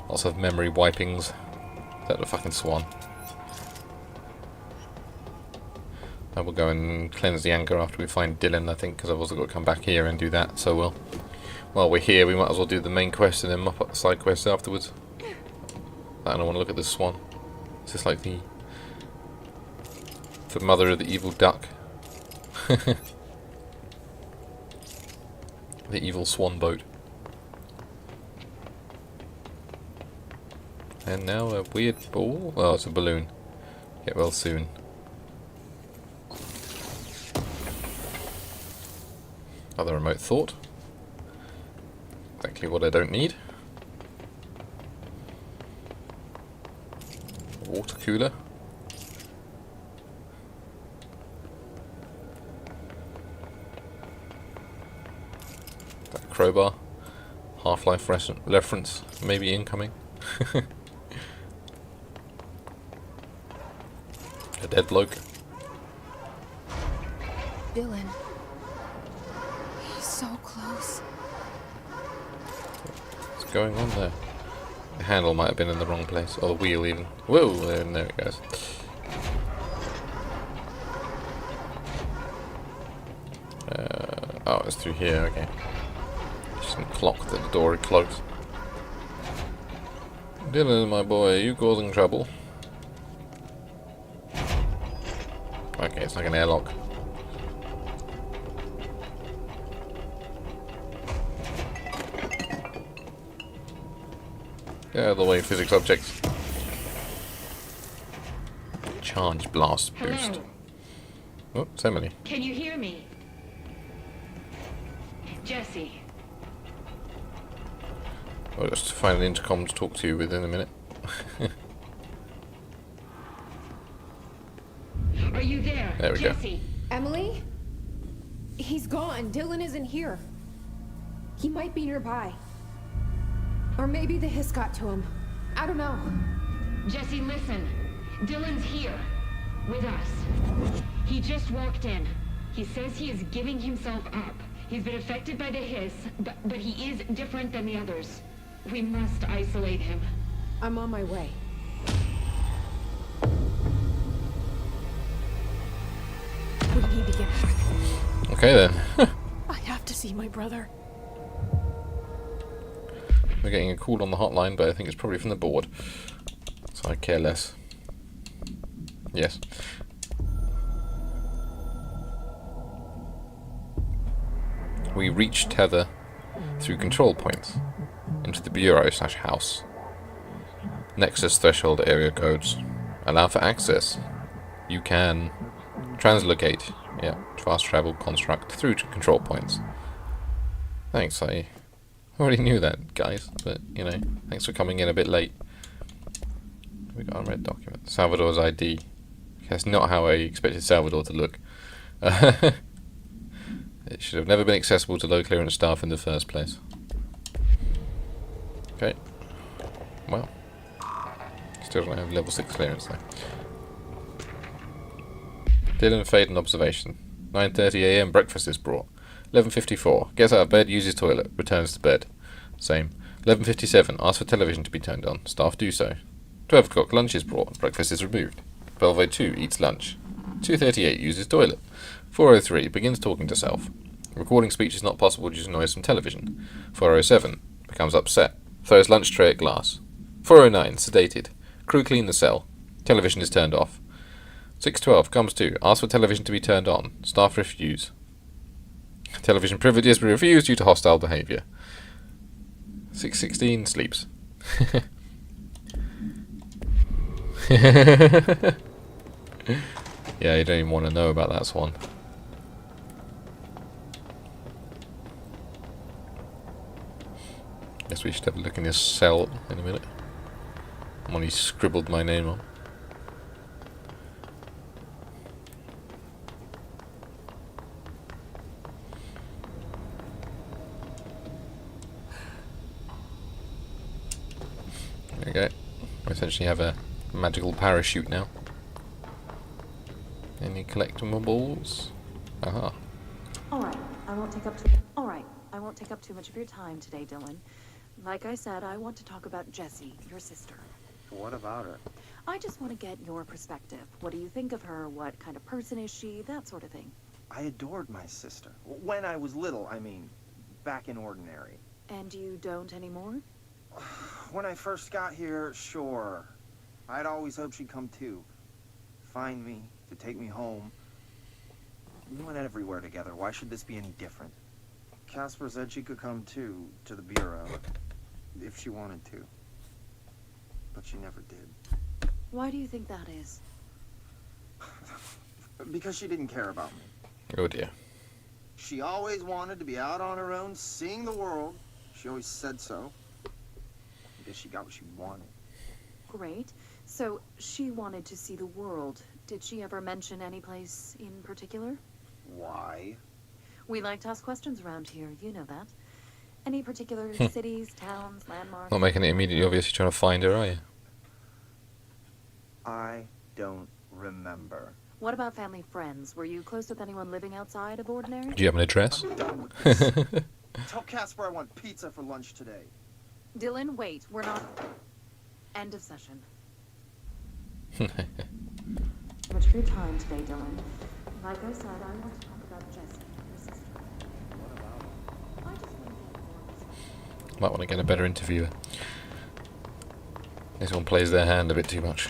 Lots of memory wipings. Is that the fucking swan? I will go and cleanse the anger after we find Dylan, I think, because I've also got to come back here and do that. So while we're here, we might as well do the main quest and then mop up the side quests afterwards. I don't want to look at this swan. It's just like the mother of the evil duck. The evil swan boat. And now a weird ball. Oh, it's a balloon. Get well soon. Other remote thought. Exactly what I don't need. Water cooler. That crowbar. Half-Life reference. Maybe incoming. A dead bloke. Dylan. He's so close. What's going on there? The handle might have been in the wrong place. Or the wheel even. Whoa! And there it goes. Oh, it's through here, okay. Just clocked that the door had closed. Dylan, my boy, are you causing trouble? Okay, it's like an airlock. Get out of the way, physics objects. Charge blast boost. Hello. Oh, so many. Can you hear me? Jesse. I'll just find an intercom to talk to you with in a minute. Are you there? There we go. Jesse. Emily? He's gone. Dylan isn't here. He might be nearby. Or maybe the hiss got to him. I don't know. Jesse, listen. Dylan's here. With us. He just walked in. He says he is giving himself up. He's been affected by the hiss, but he is different than the others. We must isolate him. I'm on my way. We need to get back. Okay then. I have to see my brother. We're getting a call on the hotline, but I think it's probably from the board. So I care less. Yes. We reach tether through control points into the bureau/house. Nexus threshold area codes allow for access. You can translocate, yeah, fast travel construct through to control points. Thanks, I already knew that, guys, but you know, thanks for coming in a bit late. We got a red document. Salvador's ID. That's not how I expected Salvador to look. It should have never been accessible to low clearance staff in the first place. Okay. Well. Still don't have level 6 clearance though. Dylan Faden observation. 9:30 AM breakfast is brought. 11:54 gets out of bed, uses toilet, returns to bed. Same. 11:57 asks for television to be turned on. Staff do so. 12 o'clock lunch is brought. Breakfast is removed. 12:02 eats lunch. 2:38 uses toilet. 4:03 begins talking to self. Recording speech is not possible due to noise from television. 4:07 becomes upset. Throws lunch tray at glass. 4:09 sedated. Crew clean the cell. Television is turned off. 6:12 comes to. Asks for television to be turned on. Staff refuse. Television privileges were refused due to hostile behaviour. 616 sleeps. Yeah, you don't even want to know about that one. Guess we should have a look in his cell in a minute. One he scribbled my name on. There we go. We essentially have a magical parachute now. Any collectibles? Aha. Alright, I won't take up too much of your time today, Dylan. Like I said, I want to talk about Jessie, your sister. What about her? I just want to get your perspective. What do you think of her? What kind of person is she? That sort of thing. I adored my sister. When I was little, I mean, back in Ordinary. And you don't anymore? When I first got here, sure. I'd always hoped she'd come too. Find me, to take me home. We went everywhere together. Why should this be any different? Casper said she could come too, to the Bureau, if she wanted to. But she never did. Why do you think that is? Because she didn't care about me. Oh dear. She always wanted to be out on her own, seeing the world. She always said so. I guess she got what she wanted. Great. So, she wanted to see the world. Did she ever mention any place in particular? Why? We like to ask questions around here, you know that. Any particular cities, towns, landmarks? Not making it immediately obvious you're trying to find her, are you? I don't remember. What about family friends? Were you close with anyone living outside of Ordinary? Do you have an address? I'm done with this. Tell Casper I want pizza for lunch today. Dylan, wait. We're not... End of session. Much for your time today, Dylan. Like I said, I want to talk about Jessie, your sister. What about her? I just want to get more perspective. Might want to get a better interviewer. This one plays their hand a bit too much.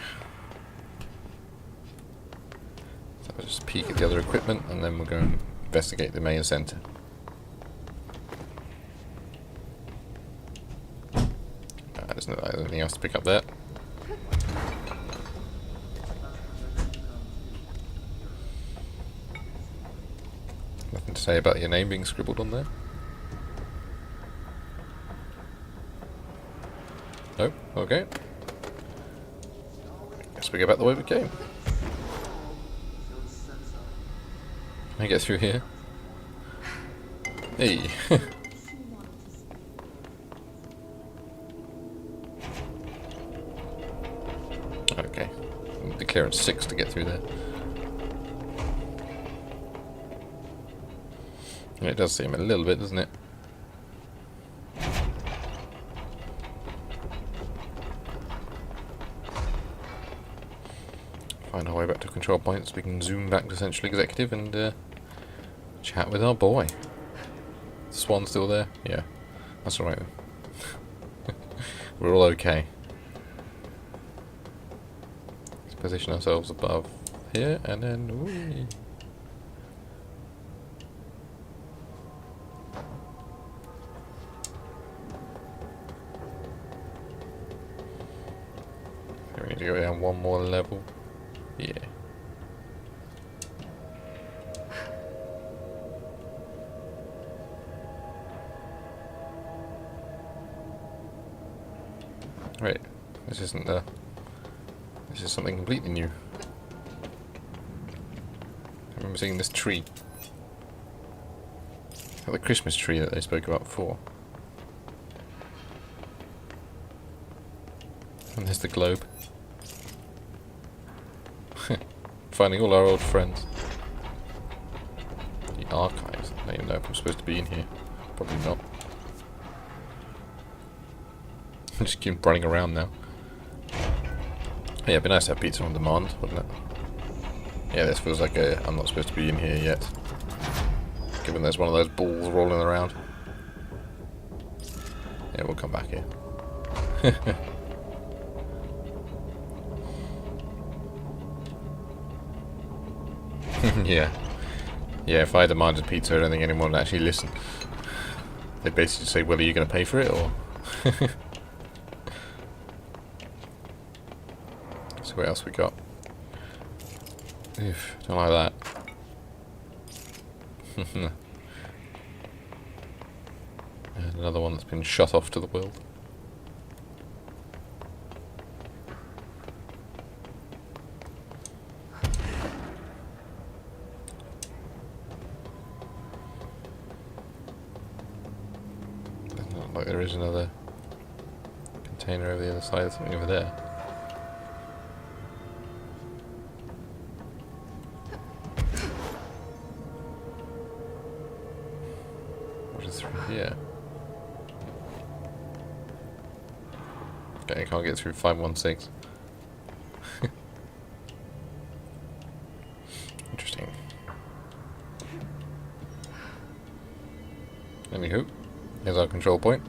So we'll just peek at the other equipment and then we'll go and investigate the main centre. There's not anything else to pick up there. Nothing to say about your name being scribbled on there. No? Okay. Guess we go back the way we came. Can I get through here? Hey! Okay. The clearance 6 to get through there. It does seem a little bit, doesn't it? Find our way back to control points. We can zoom back to Central Executive and chat with our boy. Swan still there? Yeah, that's alright then. We're all okay. Let's position ourselves above here and then. Whee. We need to go down one more level. Yeah. Right. This isn't the. This is something completely new. I remember seeing this tree. Like the Christmas tree that they spoke about before. And there's the globe. Finding all our old friends. The archives. I don't even know if I'm supposed to be in here. Probably not. I just keep running around now. Yeah, it'd be nice to have pizza on demand, wouldn't it? Yeah, this feels like I'm not supposed to be in here yet. Given there's one of those balls rolling around. Yeah, we'll come back here. Yeah. Yeah, if I demanded pizza, I don't think anyone would actually listen. They'd basically say, well, are you going to pay for it, or... So what else we got? Oof, don't like that. And another one that's been shut off to the world. Doesn't look like there is another container over the other side. There's something over there. What is through here? Okay, I can't get through 516. Interesting. Anywho, here's our control point.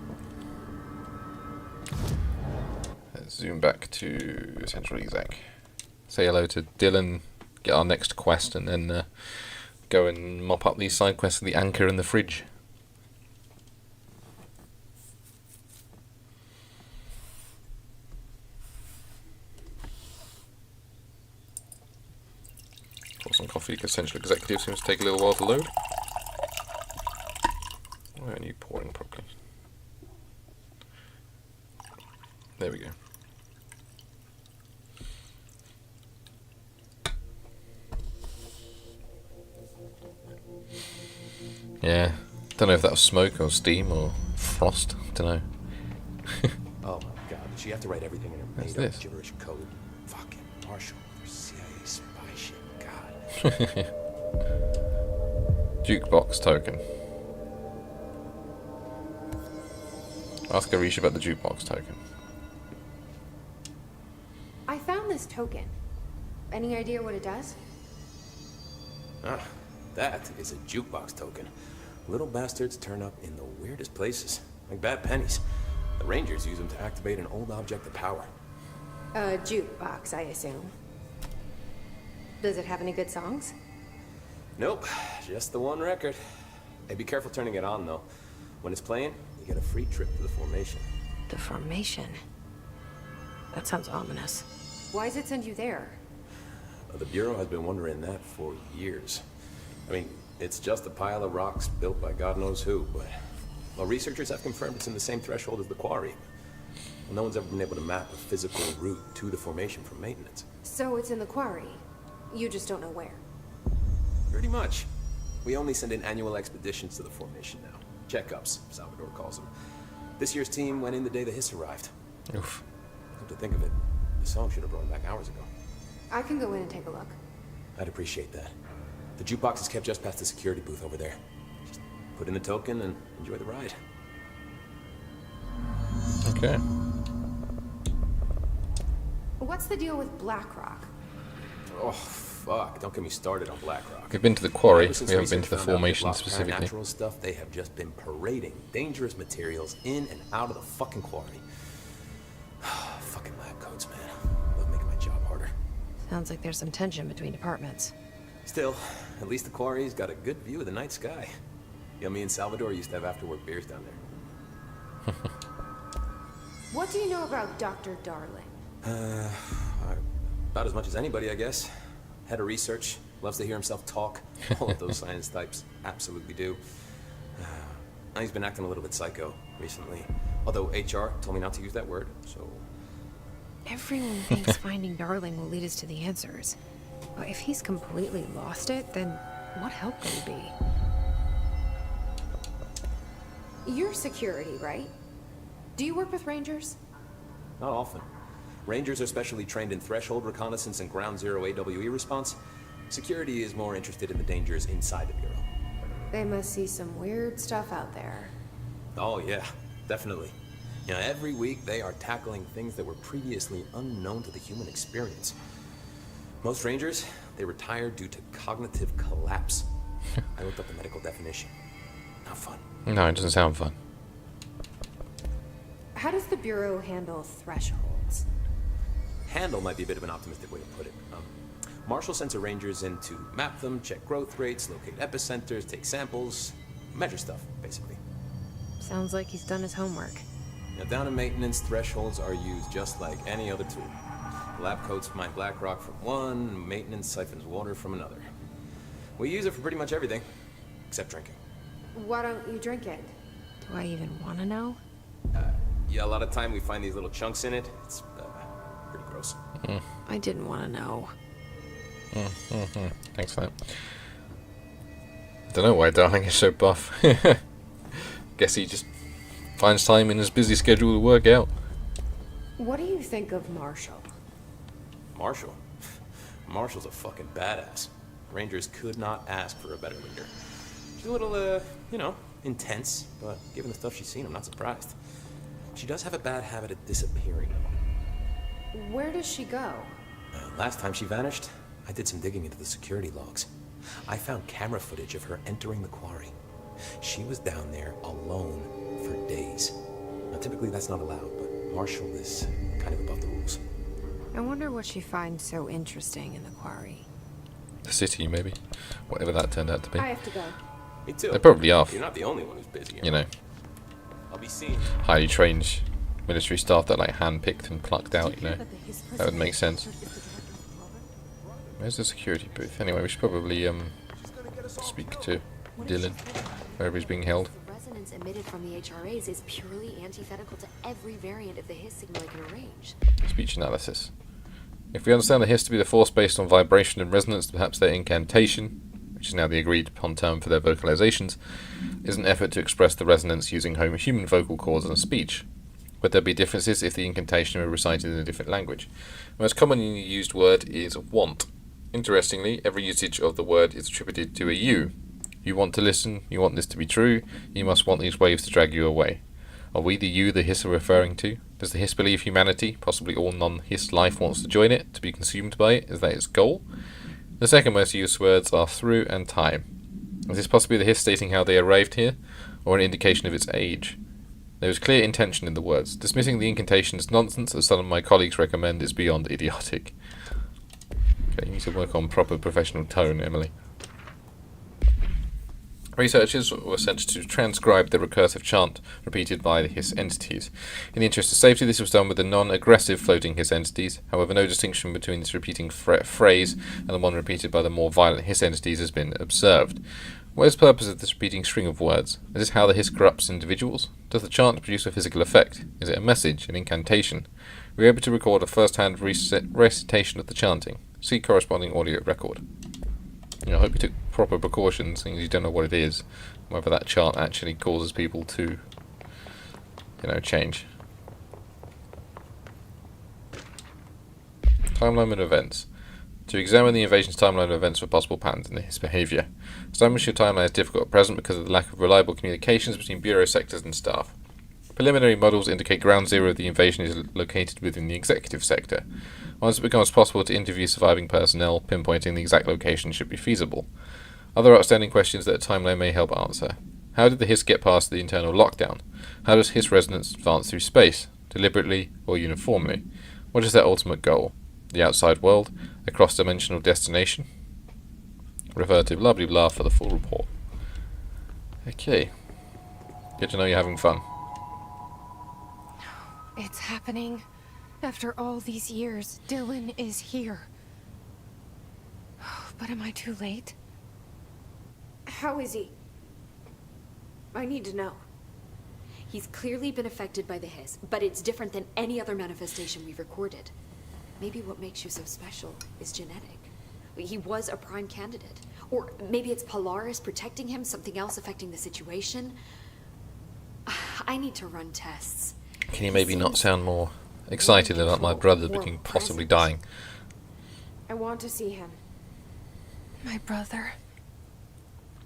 Let's zoom back to Central Exec. Say hello to Dylan, get our next quest, and then go and mop up these side quests of the anchor and the fridge. Pour some coffee because Central Executive seems to take a little while to load. Why aren't you pouring properly? There we go. Yeah, don't know if that was smoke or steam or frost. Don't know. Oh my god, did she have to write everything in her What's made-up this? gibberish code? Fucking Marshall, there's CIA spy shit, god. Jukebox token. Ask Arish about the jukebox token. I found this token. Any idea what it does? Ah, that is a jukebox token. Little bastards turn up in the weirdest places, like bad pennies. The Rangers use them to activate an old object of power. A jukebox, I assume. Does it have any good songs? Nope, just the one record. Hey, be careful turning it on, though. When it's playing, you get a free trip to the formation. The formation? That sounds ominous. Why does it send you there? The Bureau has been wondering that for years. I mean, it's just a pile of rocks built by God knows who, but... Well, researchers have confirmed it's in the same threshold as the quarry. Well, no one's ever been able to map a physical route to the formation from maintenance. So it's in the quarry. You just don't know where. Pretty much. We only send in annual expeditions to the formation now. Checkups, Salvador calls them. This year's team went in the day the hiss arrived. Oof. Come to think of it, the song should have brought back hours ago. I can go in and take a look. I'd appreciate that. The jukebox is kept just past the security booth over there. Just put in the token and enjoy the ride. Okay. What's the deal with BlackRock? Oh, fuck. Don't get me started on BlackRock. We've been to the quarry, Ever since we haven't been to the research found out formation they've lost specifically. Supernatural stuff, they have just been parading dangerous materials in and out of the fucking quarry. Fucking lab coats, man. Love making my job harder. Sounds like there's some tension between departments. Still, at least the quarry's got a good view of the night sky. You know, me and Salvador used to have after-work beers down there. What do you know about Dr. Darling? About as much as anybody, I guess. Head of research, loves to hear himself talk. All of those science types absolutely do. He's been acting a little bit psycho recently. Although HR told me not to use that word, so... Everyone thinks finding Darling will lead us to the answers. But if he's completely lost it, then what help will he be? You're security, right? Do you work with Rangers? Not often. Rangers are specially trained in threshold reconnaissance and ground zero AWE response. Security is more interested in the dangers inside the Bureau. They must see some weird stuff out there. Oh yeah, definitely. You know, every week they are tackling things that were previously unknown to the human experience. Most Rangers, they retire due to cognitive collapse. I looked up the medical definition. Not fun. No, it doesn't sound fun. How does the Bureau handle thresholds? Handle might be a bit of an optimistic way to put it. Marshall sends her rangers in to map them, check growth rates, locate epicenters, take samples, measure stuff, basically. Sounds like he's done his homework. Now, down in maintenance, thresholds are used just like any other tool. The lab coats mine black rock from one, maintenance siphons water from another. We use it for pretty much everything, except drinking. Why don't you drink it? Do I even want to know? Yeah, a lot of time we find these little chunks in it. It's pretty gross. I didn't want to know. Thanks for that. I don't know why Darling is so buff. Guess he just finds time in his busy schedule to work out. What do you think of Marshall? Marshall? Marshall's a fucking badass. Rangers could not ask for a better leader. She's a little, intense, but given the stuff she's seen, I'm not surprised. She does have a bad habit of disappearing. Where does she go? Last time she vanished, I did some digging into the security logs. I found camera footage of her entering the quarry. She was down there alone for days. Now, typically that's not allowed, but Marshall is kind of above the rules. I wonder what she finds so interesting in the quarry. The city, maybe. Whatever that turned out to be. I have to go. Me too. They probably are. You're not the only one who's busy. You know, I'll be seeing. highly trained military staff that like hand-picked and plucked out, you know. That would make sense. Where's the security booth? Anyway, we should probably speak to Dylan, wherever he's being held. The resonance emitted from the HRAs is purely antithetical to every variant of the Hiss signal it can arrange. Speech analysis. If we understand the Hiss to be the force based on vibration and resonance, perhaps their incantation, which is now the agreed upon term for their vocalizations, is an effort to express the resonance using human vocal cords and speech. Would there be differences if the incantation were recited in a different language? The most commonly used word is want. Interestingly, every usage of the word is attributed to a you. You want to listen, you want this to be true, you must want these waves to drag you away. Are we the you the Hiss are referring to? Does the Hiss believe humanity, possibly all non-Hiss life, wants to join it, to be consumed by it? Is that its goal? The second most used words are through and time. Is this possibly the Hiss stating how they arrived here, or an indication of its age? There is clear intention in the words. Dismissing the incantation as nonsense, as some of my colleagues recommend, is beyond idiotic. Okay, you need to work on proper professional tone, Emily. Researchers were sent to transcribe the recursive chant repeated by the Hiss entities. In the interest of safety, this was done with the non-aggressive floating Hiss entities. However, no distinction between this repeating phrase and the one repeated by the more violent Hiss entities has been observed. What is the purpose of this repeating string of words? Is this how the Hiss corrupts individuals? Does the chant produce a physical effect? Is it a message, an incantation? We are able to record a first-hand recitation of the chanting. See corresponding audio record. I hope you took proper precautions, seeing as you don't know what it is, whether that chant actually causes people to, change. Timeline of events. To examine the invasion's timeline of events for possible patterns in Hiss behaviour. Establishing a timeline is difficult at present because of the lack of reliable communications between Bureau sectors and staff. Preliminary models indicate ground zero of the invasion is located within the executive sector. Once it becomes possible to interview surviving personnel, pinpointing the exact location should be feasible. Other outstanding questions that a timeline may help answer. How did the Hiss get past the internal lockdown? How does Hiss resonance advance through space, deliberately or uniformly? What is their ultimate goal? The outside world? A cross-dimensional destination? Refer to blah blah blah for the full report. Okay. Good to know you're having fun. It's happening. After all these years, Dylan is here. But am I too late? How is he? I need to know. He's clearly been affected by the Hiss, but it's different than any other manifestation we've recorded. Maybe what makes you so special is genetic. He was a prime candidate. Or maybe it's Polaris protecting him, something else affecting the situation. I need to run tests. Can you maybe not sound more excited about my brother possibly dying? I want to see him. My brother?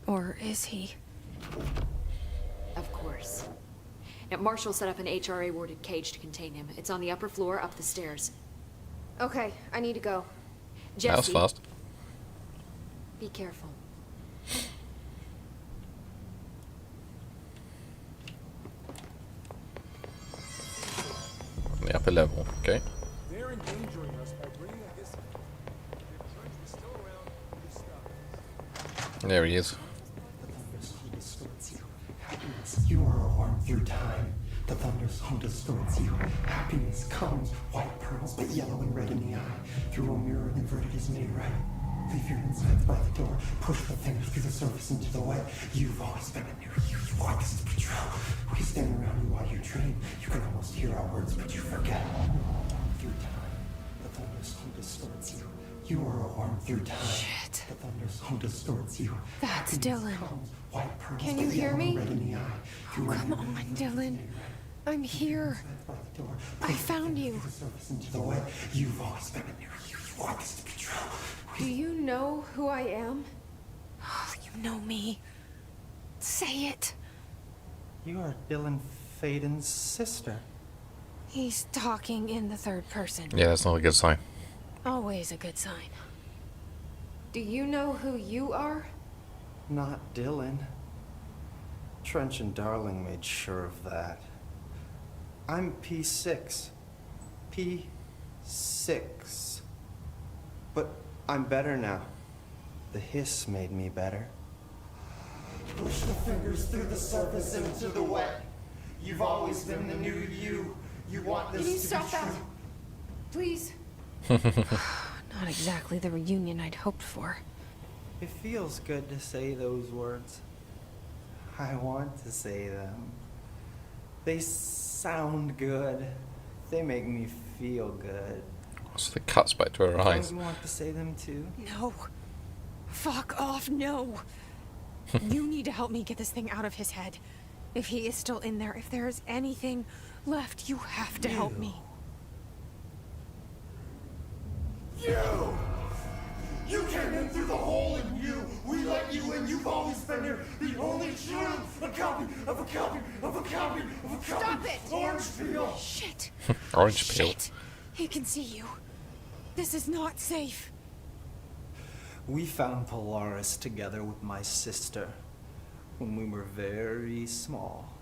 Or is he? Of course. Now, Marshall set up an HRA-warded cage to contain him. It's on the upper floor, up the stairs. Okay, I need to go. Jesse, that was fast. Be careful. On the upper level, okay. They're endangering us by bringing a Hiss. They've turned this There he is. You are a worm through time. The thunder's home distorts you. Happiness comes, white pearls, but yellow and red in the eye. Through a mirror, inverted is made right. Leave your insides by the door. Push the fingers through the surface into the wet. You've always been a new you. You want this to be true. We stand around you while you dream. You can almost hear our words, but you forget. Through time, the thunder's home distorts you. You are a worm through time. Shit. The thunder's home distorts you. That's Dylan. White pearls, Can you but hear yellow and me? red in the eye. Oh, Through a come mirror, on, Dylan. I'm here. I found you. Into the way you've always been a new you. You want this to be true. Do you know who I am? Oh, you know me. Say it. You are Dylan Faden's sister. He's talking in the third person. Yeah, that's not a good sign. Always a good sign. Do you know who you are? Not Dylan. Trench and Darling made sure of that. I'm P6. P6. But I'm better now. The hiss made me better. Push the fingers through the surface into the wet. You've always been the new you. You want this Can you to stop be that? true. Please. Not exactly the reunion I'd hoped for. It feels good to say those words. I want to say them. They sound good. They make me feel good. So the cuts back to her eyes. Don't you want to say them too? No. Fuck off, no. You need to help me get this thing out of his head. If he is still in there, if there is anything left, you have to help me. You! You came in through the hole in you! We let you in, you've always been here! The only true! A copy of a copy of a copy of a copy! Stop it! Orange peel! Shit. Orange peel. Shit. He can see you. This is not safe. We found Polaris together with my sister when we were very small.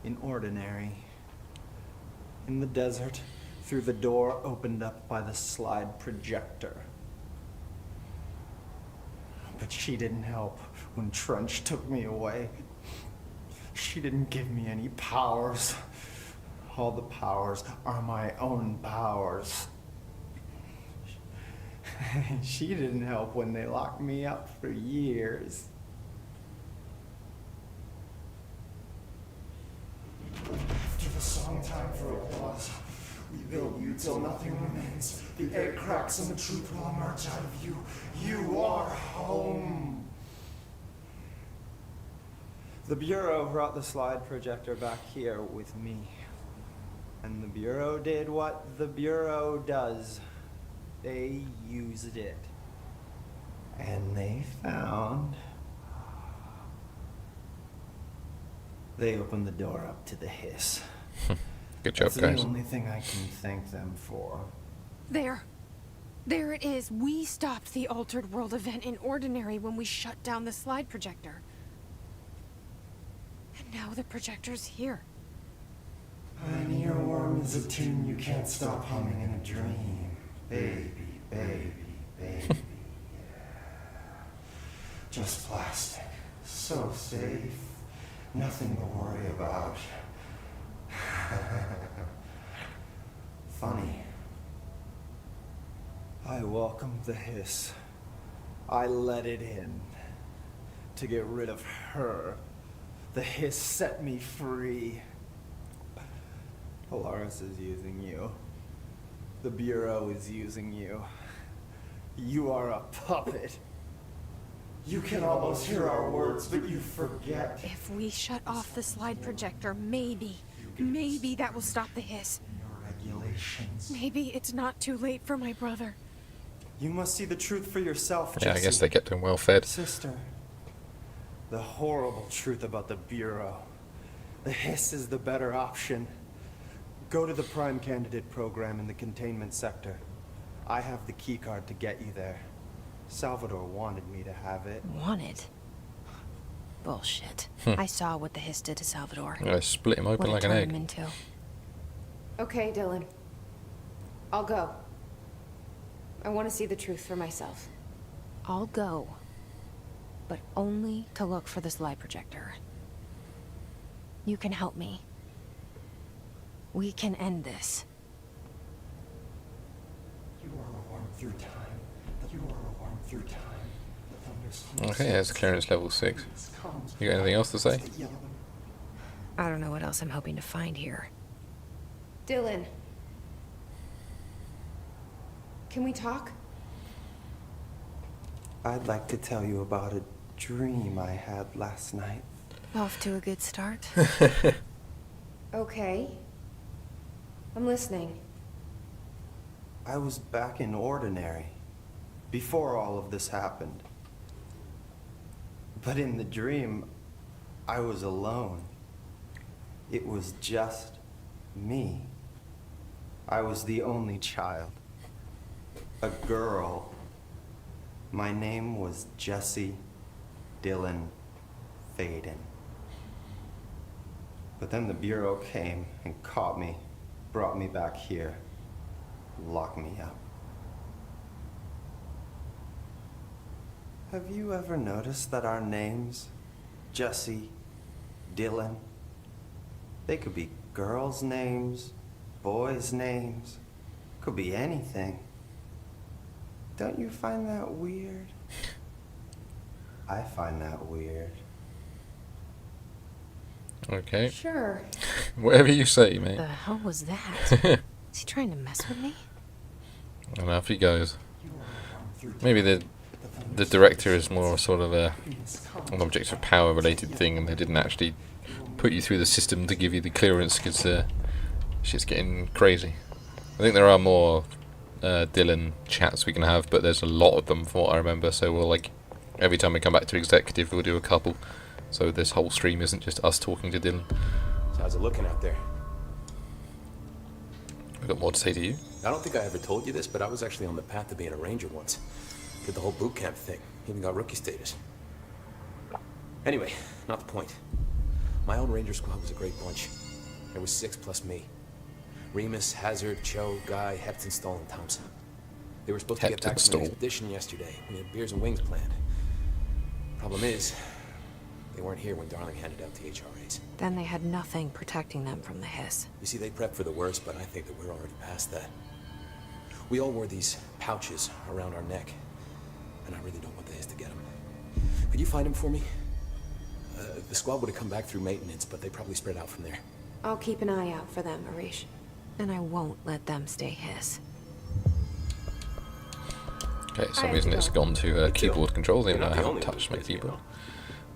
In Ordinary. In the desert, through the door opened up by the slide projector. But she didn't help when Trench took me away. She didn't give me any powers. All the powers are my own powers. She didn't help when they locked me up for years. After the song time for applause, we build you till nothing remains. The egg cracks and the truth will emerge out of you. You are home. The Bureau brought the slide projector back here with me. And the Bureau did what the Bureau does. They used it. And they found... They opened the door up to the hiss. Good job, That's guys. the only thing I can thank them for. There. There it is. We stopped the Altered World event in Ordinary when we shut down the slide projector. And now the projector's here. An earworm is a tune you can't stop humming in a dream. Baby, baby, baby, yeah. Just plastic. So safe. Nothing to worry about. Funny. I welcomed the hiss. I let it in. To get rid of her. The hiss set me free. Polaris is using you. The Bureau is using you. You are a puppet. You can almost hear our words, but you forget. If we shut off the slide projector, maybe that will stop the hiss. Your regulations. Maybe it's not too late for my brother. You must see the truth for yourself, Yeah, I Jesse. guess they kept him well fed. Sister, the horrible truth about the Bureau. The hiss is the better option. Go to the Prime Candidate program in the containment sector. I have the keycard to get you there. Salvador wanted me to have it. Wanted? Bullshit. I saw what the hiss did to Salvador. I'm gonna split him open What like it an turned egg. him into. Okay, Dylan. I'll go. I want to see the truth for myself. I'll go. but only to look for this light projector. You can help me. We can end this. You are a worm through time. You are a worm through time. The thunder's Okay, there's clearance level 6. You got anything else to say? I don't know what else I'm hoping to find here. Dylan. Can we talk? I'd like to tell you about a dream I had last night. Off to a good start. Okay. I'm listening. I was back in Ordinary before all of this happened. But in the dream, I was alone. It was just me. I was the only child. A girl. My name was Jesse Dylan Faden. But then the Bureau came and caught me, brought me back here, locked me up. Have you ever noticed that our names, Jesse, Dylan, they could be girls' names, boys' names, could be anything. Don't you find that weird? I find that weird. Okay. Sure. Whatever you say, mate. The hell was that? Is he trying to mess with me? And off he goes. Maybe the director is more sort of an object of power related thing, and they didn't actually put you through the system to give you the clearance because shit's getting crazy. I think there are more Dylan chats we can have, but there's a lot of them from what I remember. So we'll every time we come back to executive, we'll do a couple. So this whole stream isn't just us talking to Dylan. So how's it looking out there? I've got more to say to you. I don't think I ever told you this, but I was actually on the path to being a ranger once. Did the whole boot camp thing. Even got rookie status. Anyway, not the point. My own ranger squad was a great bunch. There was 6 plus me. Remus, Hazard, Cho, Guy, Hepton, Stoll, and Thompson. They were supposed to get back from an expedition yesterday. We had beers and wings planned. Problem is, they weren't here when Darling handed out the HRAs. Then they had nothing protecting them from the hiss. You see, they prepped for the worst, but I think that we're already past that. We all wore these pouches around our neck, and I really don't want the hiss to get them. Could you find them for me? The squad would have come back through maintenance, but they probably spread out from there. I'll keep an eye out for them, Arish. And I won't let them stay hiss. Okay, for some reason it's gone to keyboard controls, even though I haven't touched my keyboard.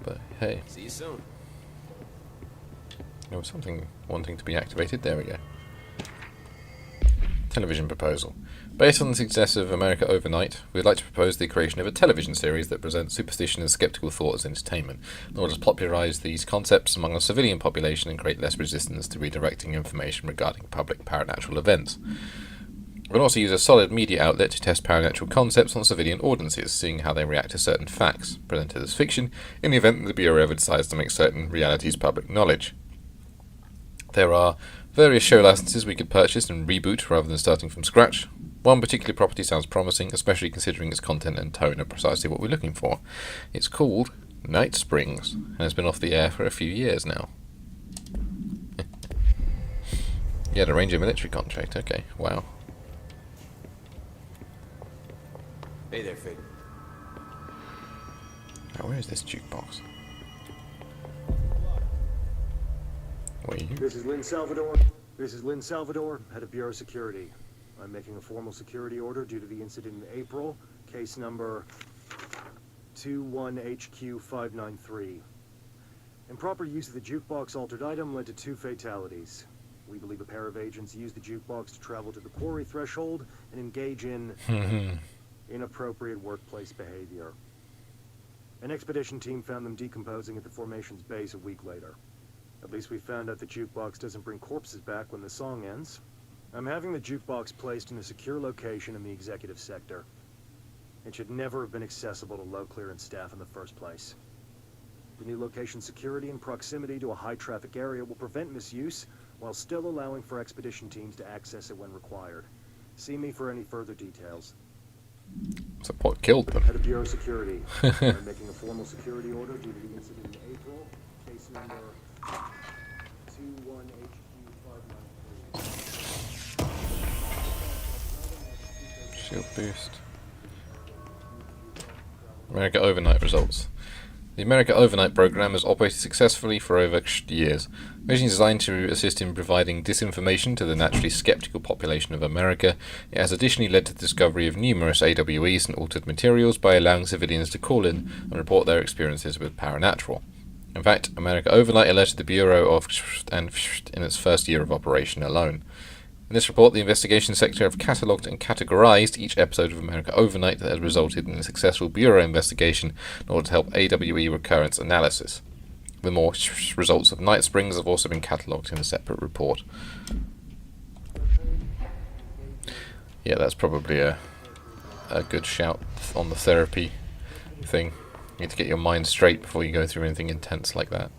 But hey. See you soon. There was something wanting to be activated. There we go. Television proposal. Based on the success of America Overnight, we'd like to propose the creation of a television series that presents superstition and skeptical thought as entertainment, in order to popularise these concepts among the civilian population and create less resistance to redirecting information regarding public paranatural events. We'll also use a solid media outlet to test paranatural concepts on civilian audiences, seeing how they react to certain facts, presented as fiction, in the event that the Bureau ever decides to make certain realities public knowledge. There are various show licenses we could purchase and reboot rather than starting from scratch. One particular property sounds promising, especially considering its content and tone are precisely what we're looking for. It's called Night Springs, and has been off the air for a few years now. You had a Ranger military contract, okay, wow. Hey there, Faden. Now, where is this jukebox? Wait. This is Lynn Salvador. This is Lynn Salvador, head of Bureau Security. I'm making a formal security order due to the incident in April, case number 21HQ593. Improper use of the jukebox altered item led to 2 fatalities. We believe a pair of agents used the jukebox to travel to the quarry threshold and engage in inappropriate workplace behavior. An expedition team found them decomposing at the formation's base a week later. At least we found out the jukebox doesn't bring corpses back when the song ends. I'm having the jukebox placed in a secure location in the executive sector. It should never have been accessible to low-clearance staff in the first place. The new location's security and proximity to a high-traffic area will prevent misuse, while still allowing for expedition teams to access it when required. See me for any further details. So what killed them? Head of Bureau Security. I'm making a formal security order due to the incident in April. Case number 21HQ593. Shield boost. America Overnight results. The America Overnight program has operated successfully for over years. Originally designed to assist in providing disinformation to the naturally skeptical population of America, it has additionally led to the discovery of numerous AWEs and altered materials by allowing civilians to call in and report their experiences with paranatural. In fact, America Overnight alerted the Bureau of in its first year of operation alone. In this report, the investigation sector have catalogued and categorized each episode of America Overnight that has resulted in a successful Bureau investigation in order to help AWE recurrence analysis. The more results of Night Springs have also been catalogued in a separate report. Yeah, that's probably a good shout on the therapy thing. You need to get your mind straight before you go through anything intense like that.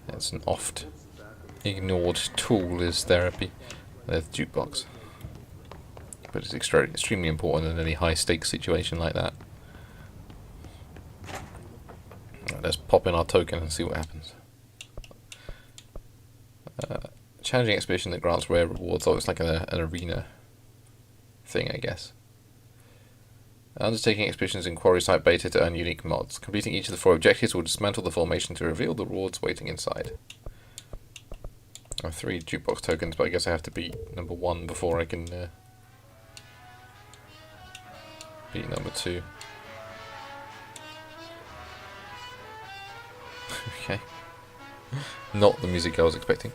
It's an oft ignored tool, is therapy. There's the jukebox. But it's extremely important in any high-stakes situation like that. Right, let's pop in our token and see what happens. Challenging expedition that grants rare rewards. Oh, it's like an arena thing, I guess. Undertaking expeditions in Quarry Site Beta to earn unique mods. Completing each of the 4 objectives will dismantle the formation to reveal the rewards waiting inside. I have 3 jukebox tokens, but I guess I have to beat number 1 before I can beat number 2. Okay. Not the music I was expecting.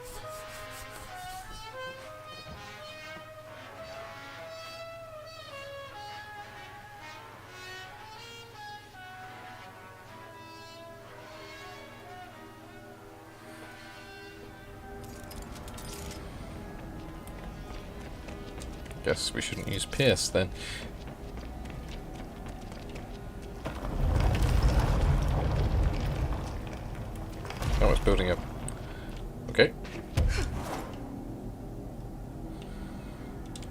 Guess we shouldn't use Pierce then. Oh, it's building up. Okay.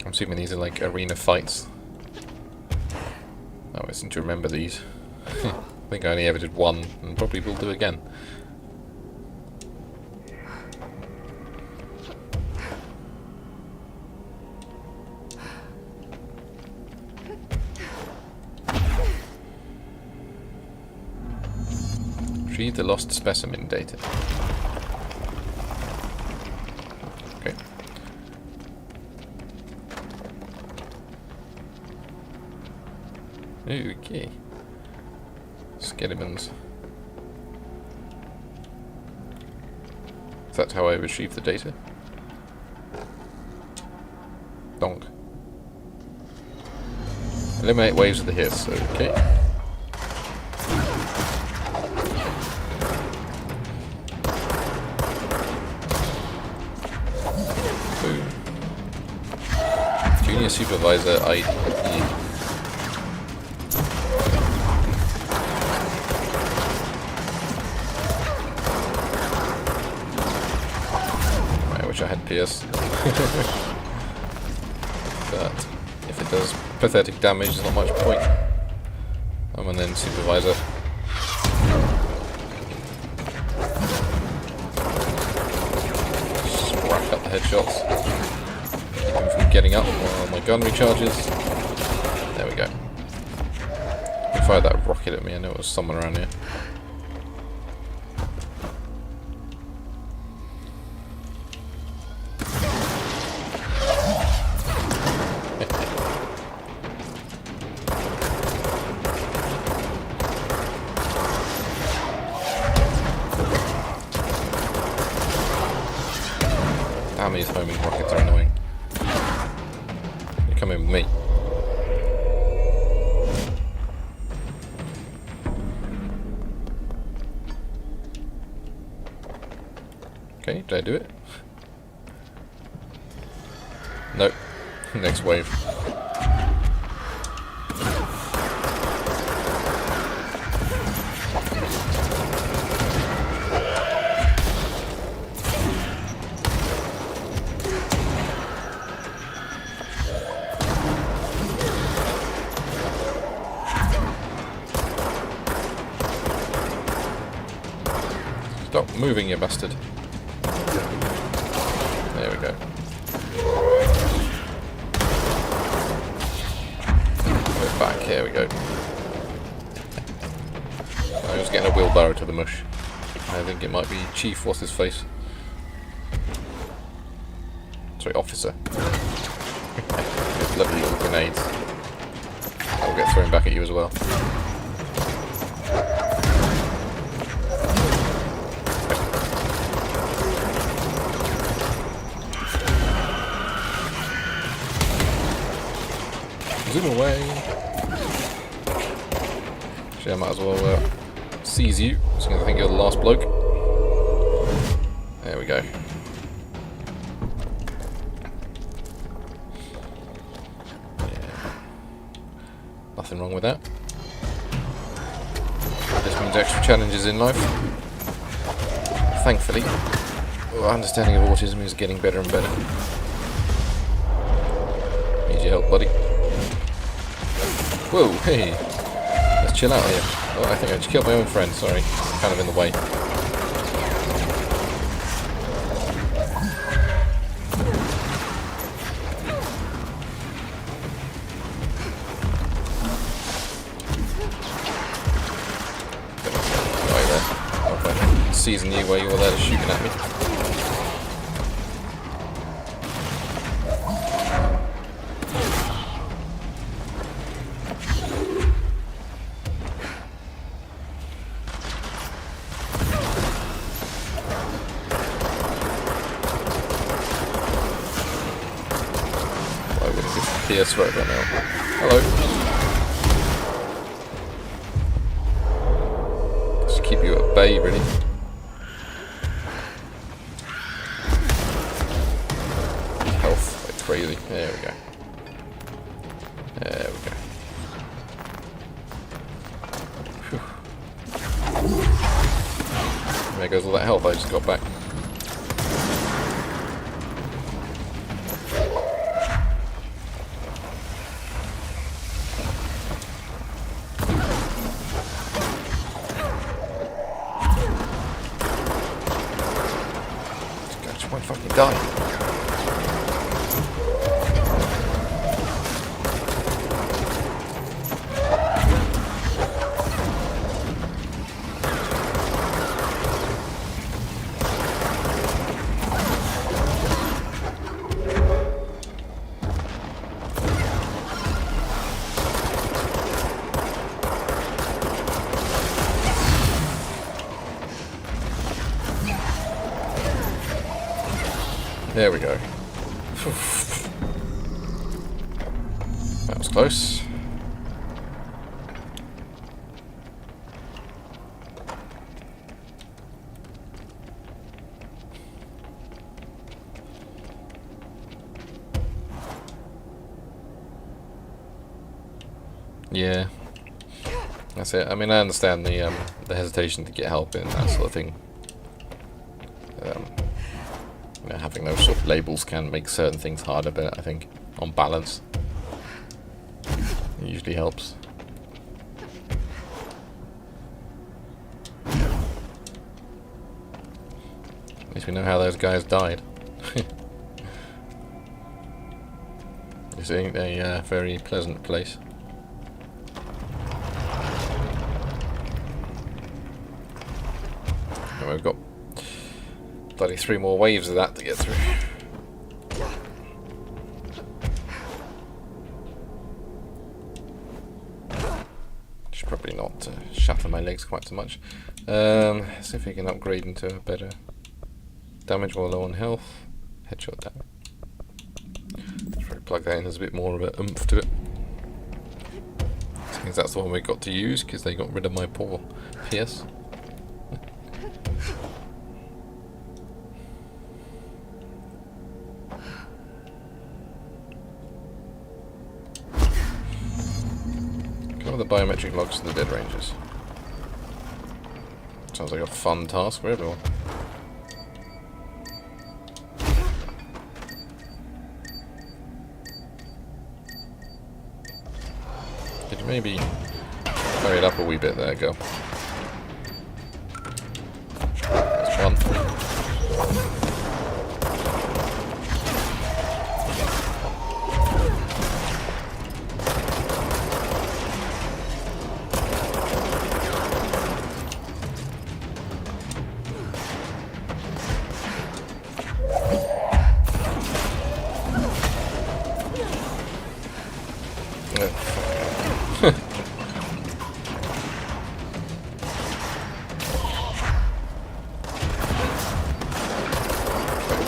I'm assuming these are like arena fights. Oh, I seem to remember these. I think I only ever did 1 and probably will do again. Retrieve the lost specimen data. Okay. Okay. Skeletons. Is that how I retrieve the data? Donk. Eliminate waves of the hiss. Okay. Junior Supervisor ID. I wish I had Pierce. But if it does pathetic damage, there's not much point. I'm an then Supervisor. Just rack up the headshots. From getting up while my gun recharges. There we go. He fired that rocket at me. I know it was someone around here. Damn, these homing rockets are annoying. Come in with me. Okay, did I do it? Nope. Next wave. moving, you bastard. There we go. Go back, here we go. I was getting a wheelbarrow to the mush. I think it might be Chief, what's his face? Sorry, Officer. Lovely little grenades. I'll get thrown back at you as well. Zoom away. Actually, I might as well seize you, so I think you're the last bloke. There we go. Yeah. Nothing wrong with that. This means extra challenges in life. Thankfully, our understanding of autism is getting better and better. Need your help, buddy. Whoa, hey! Let's chill out here. Oh, I think I just killed my own friend, sorry. I'm kind of in the way. Right there. Oh, season you where you were there shooting at me. PS right now. Hello. Just keep you at bay, really. Health like crazy. There we go. There we go. Whew. There goes all that health I just got back. Fucking die. There we go. That was close. Yeah, that's it. I mean, I understand the hesitation to get help and that sort of thing. You know, having those sort of labels can make certain things harder, but I think on balance, it usually helps. At least we know how those guys died. This ain't a very pleasant place. And we've got bloody 3 more waves of that to get through. Should probably not shatter my legs quite so much. See if we can upgrade into a better damage while low on health. Headshot damage. Let's probably plug that in. There's a bit more of an oomph to it. I think that's the one we got to use because they got rid of my poor PS. The biometric logs to the dead rangers. Sounds like a fun task for everyone. Could you maybe hurry it up a wee bit there, girl? Let's One.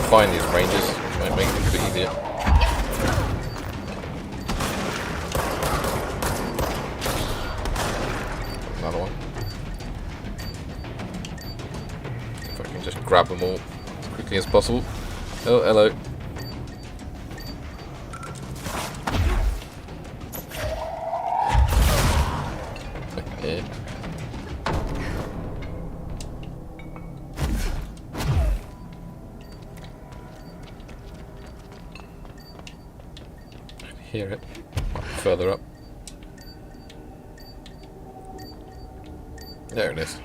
Find these ranges, it might make things a bit easier. Another one. If I can just grab them all as quickly as possible. Oh, hello. Yeah. Hear it. Further up. There it is.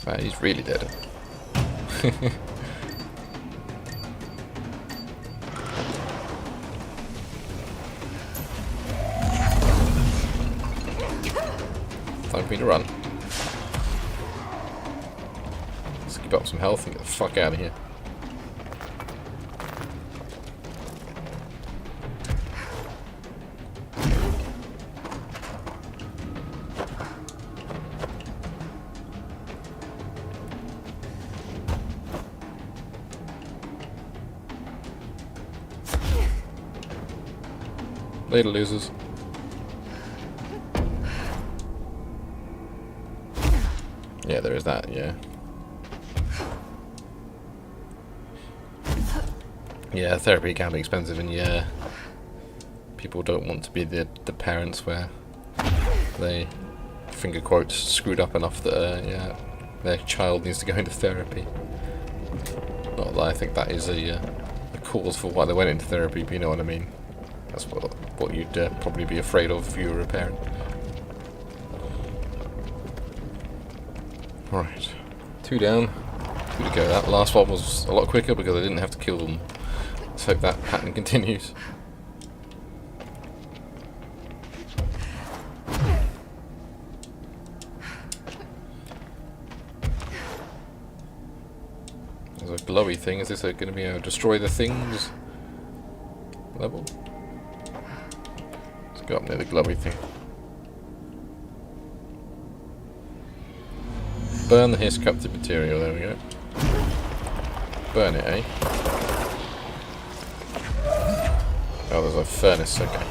Wow, he's really dead. Time for me to run. Keep up some health and get the fuck out of here. Later, losers. Yeah, there is that, yeah. Yeah, therapy can be expensive, and yeah, people don't want to be the parents where they, finger quotes, screwed up enough that yeah, their child needs to go into therapy. Not that I think that is a cause for why they went into therapy, but you know what I mean. That's what you'd probably be afraid of if you were a parent. Alright, 2 down, 2 to go. That last one was a lot quicker because I didn't have to kill them. Let's hope that pattern continues. There's a glowy thing. Is this going to be a destroy the things level? Let's go up near the glowy thing. Burn the hiss corrupted material. There we go. Burn it, eh? Oh, there's a furnace, okay.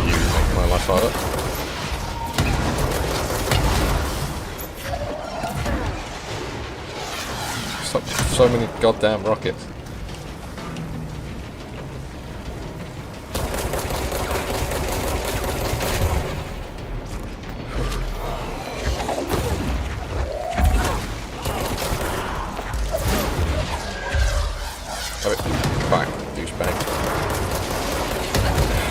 You make my life harder. So many goddamn rockets. Have it back, douchebag.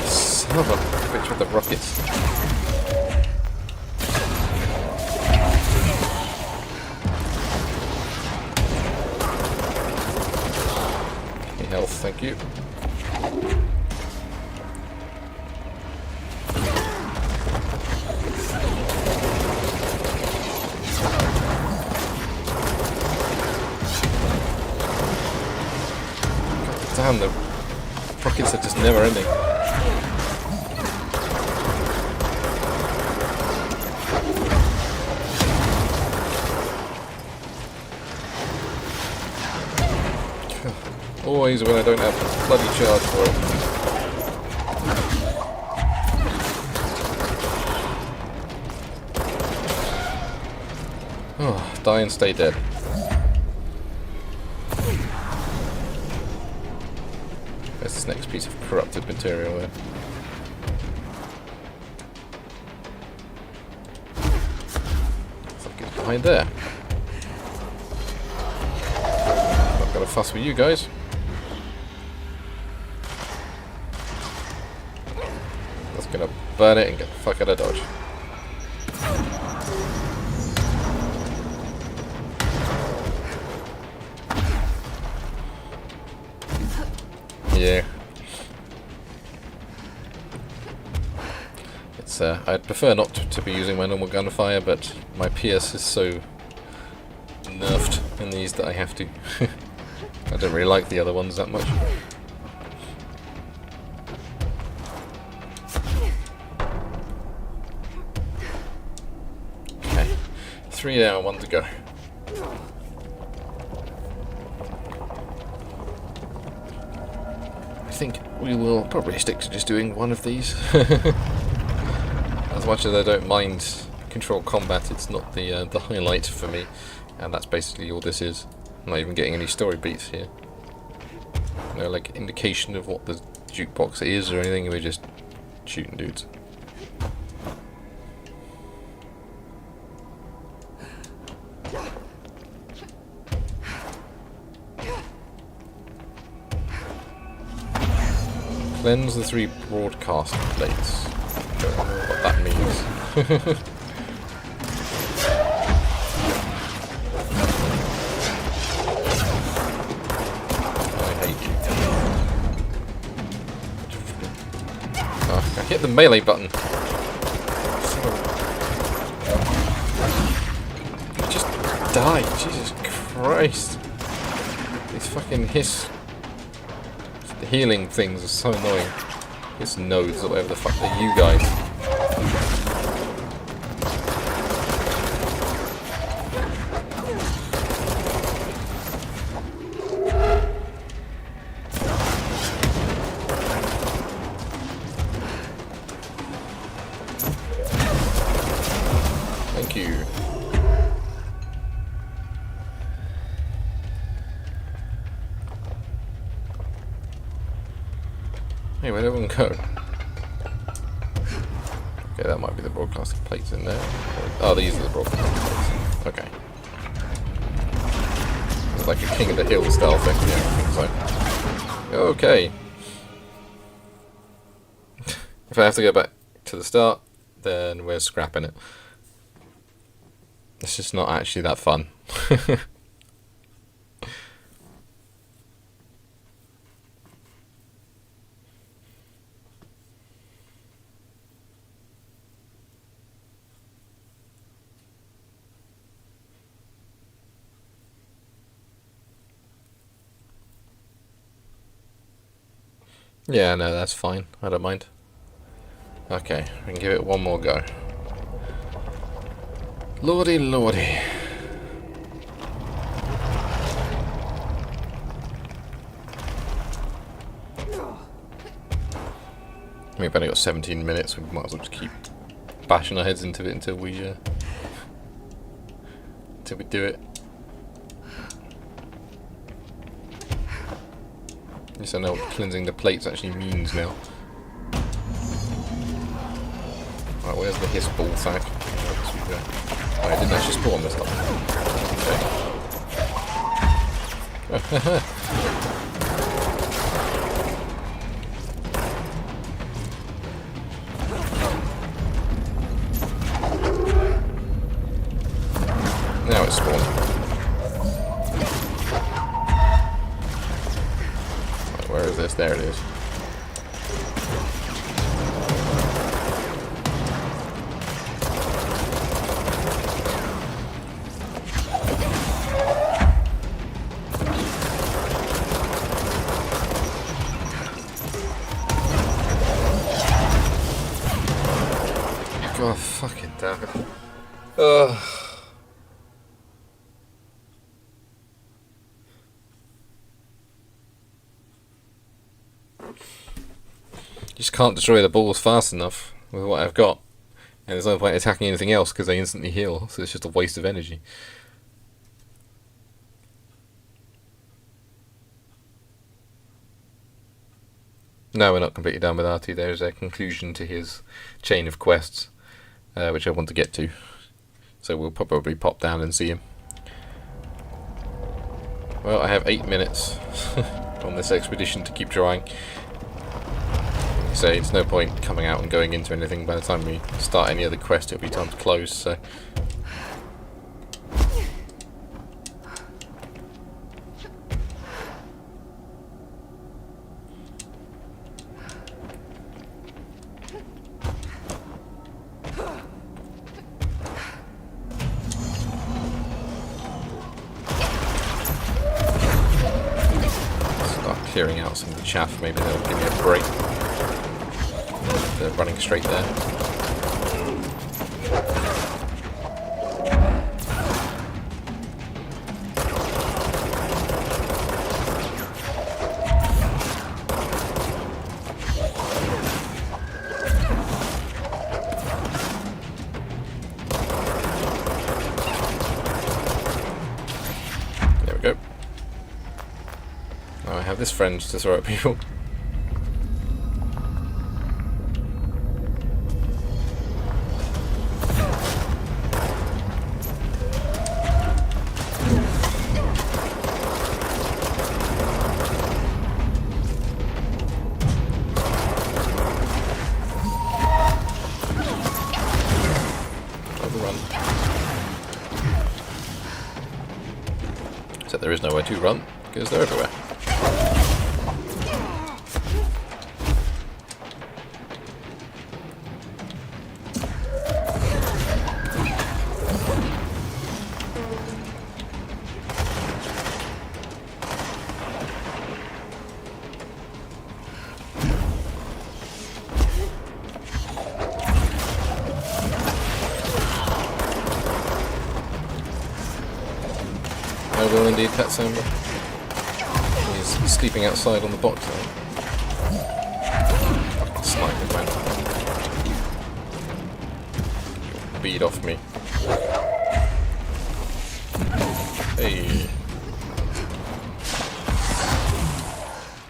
Son of a bitch with the rockets. Any health, thank you. Damn, the rockets are just never ending. Always when I don't have a bloody charge for it. Oh, die and stay dead. There's this next piece of corrupted material there. behind there. Not gonna fuss with you guys. Just gonna burn it and get the fuck out of dodge. Yeah. It's I'd prefer not to be using my normal gunfire, but my PS is so nerfed in these that I have to. I don't really like the other ones that much. Okay. 3 down, 1 to go. I think we will probably stick to just doing one of these. As much as I don't mind control combat, it's not the highlight for me, and that's basically all this is. I'm not even getting any story beats here. No like indication of what the jukebox is or anything. We're just shooting dudes. Cleanse the 3 broadcast plates. Don't know what that means. I hate you. Oh, I hit the melee button. Just die, Jesus Christ. These fucking healing things are so annoying. His nodes or whatever the fuck are you guys? Thank you. Hey, where'd everyone go? Okay, that might be the broadcasting plates in there. Oh, these are the broadcasting plates. Okay. It's like a King of the Hill style thing. Yeah, I think so. Okay. If I have to go back to the start, then we're scrapping it. It's just not actually that fun. Yeah, no, that's fine. I don't mind. Okay, we can give it one more go. Lordy, lordy. We've only got 17 minutes. We might as well just keep bashing our heads into it until we do it. Yes, I know what cleansing the plates actually means now. Right, where's the hiss ball sack? Oh, I didn't actually spawn this time. Okay. Now it's spawned. Right, where is this? There it is. God fucking damn it. Ugh. Just can't destroy the balls fast enough with what I've got. And there's no point attacking anything else because they instantly heal, so it's just a waste of energy. No, we're not completely done with Artie. There's a conclusion to his chain of quests, which I want to get to. So we'll probably pop down and see him. Well, I have 8 minutes on this expedition to keep trying. So it's no point coming out and going into anything. By the time we start any other quest, it'll be time to close, so... Clearing out some of the chaff, maybe they'll give me a break. They're running straight there. There we go. Now I have this friend to throw at people. Overrun. Except there is nowhere to run, because they're everywhere. I will indeed, Pet Samba. He's sleeping outside on the box now. Fucking sniper, man. Bead off me. Hey.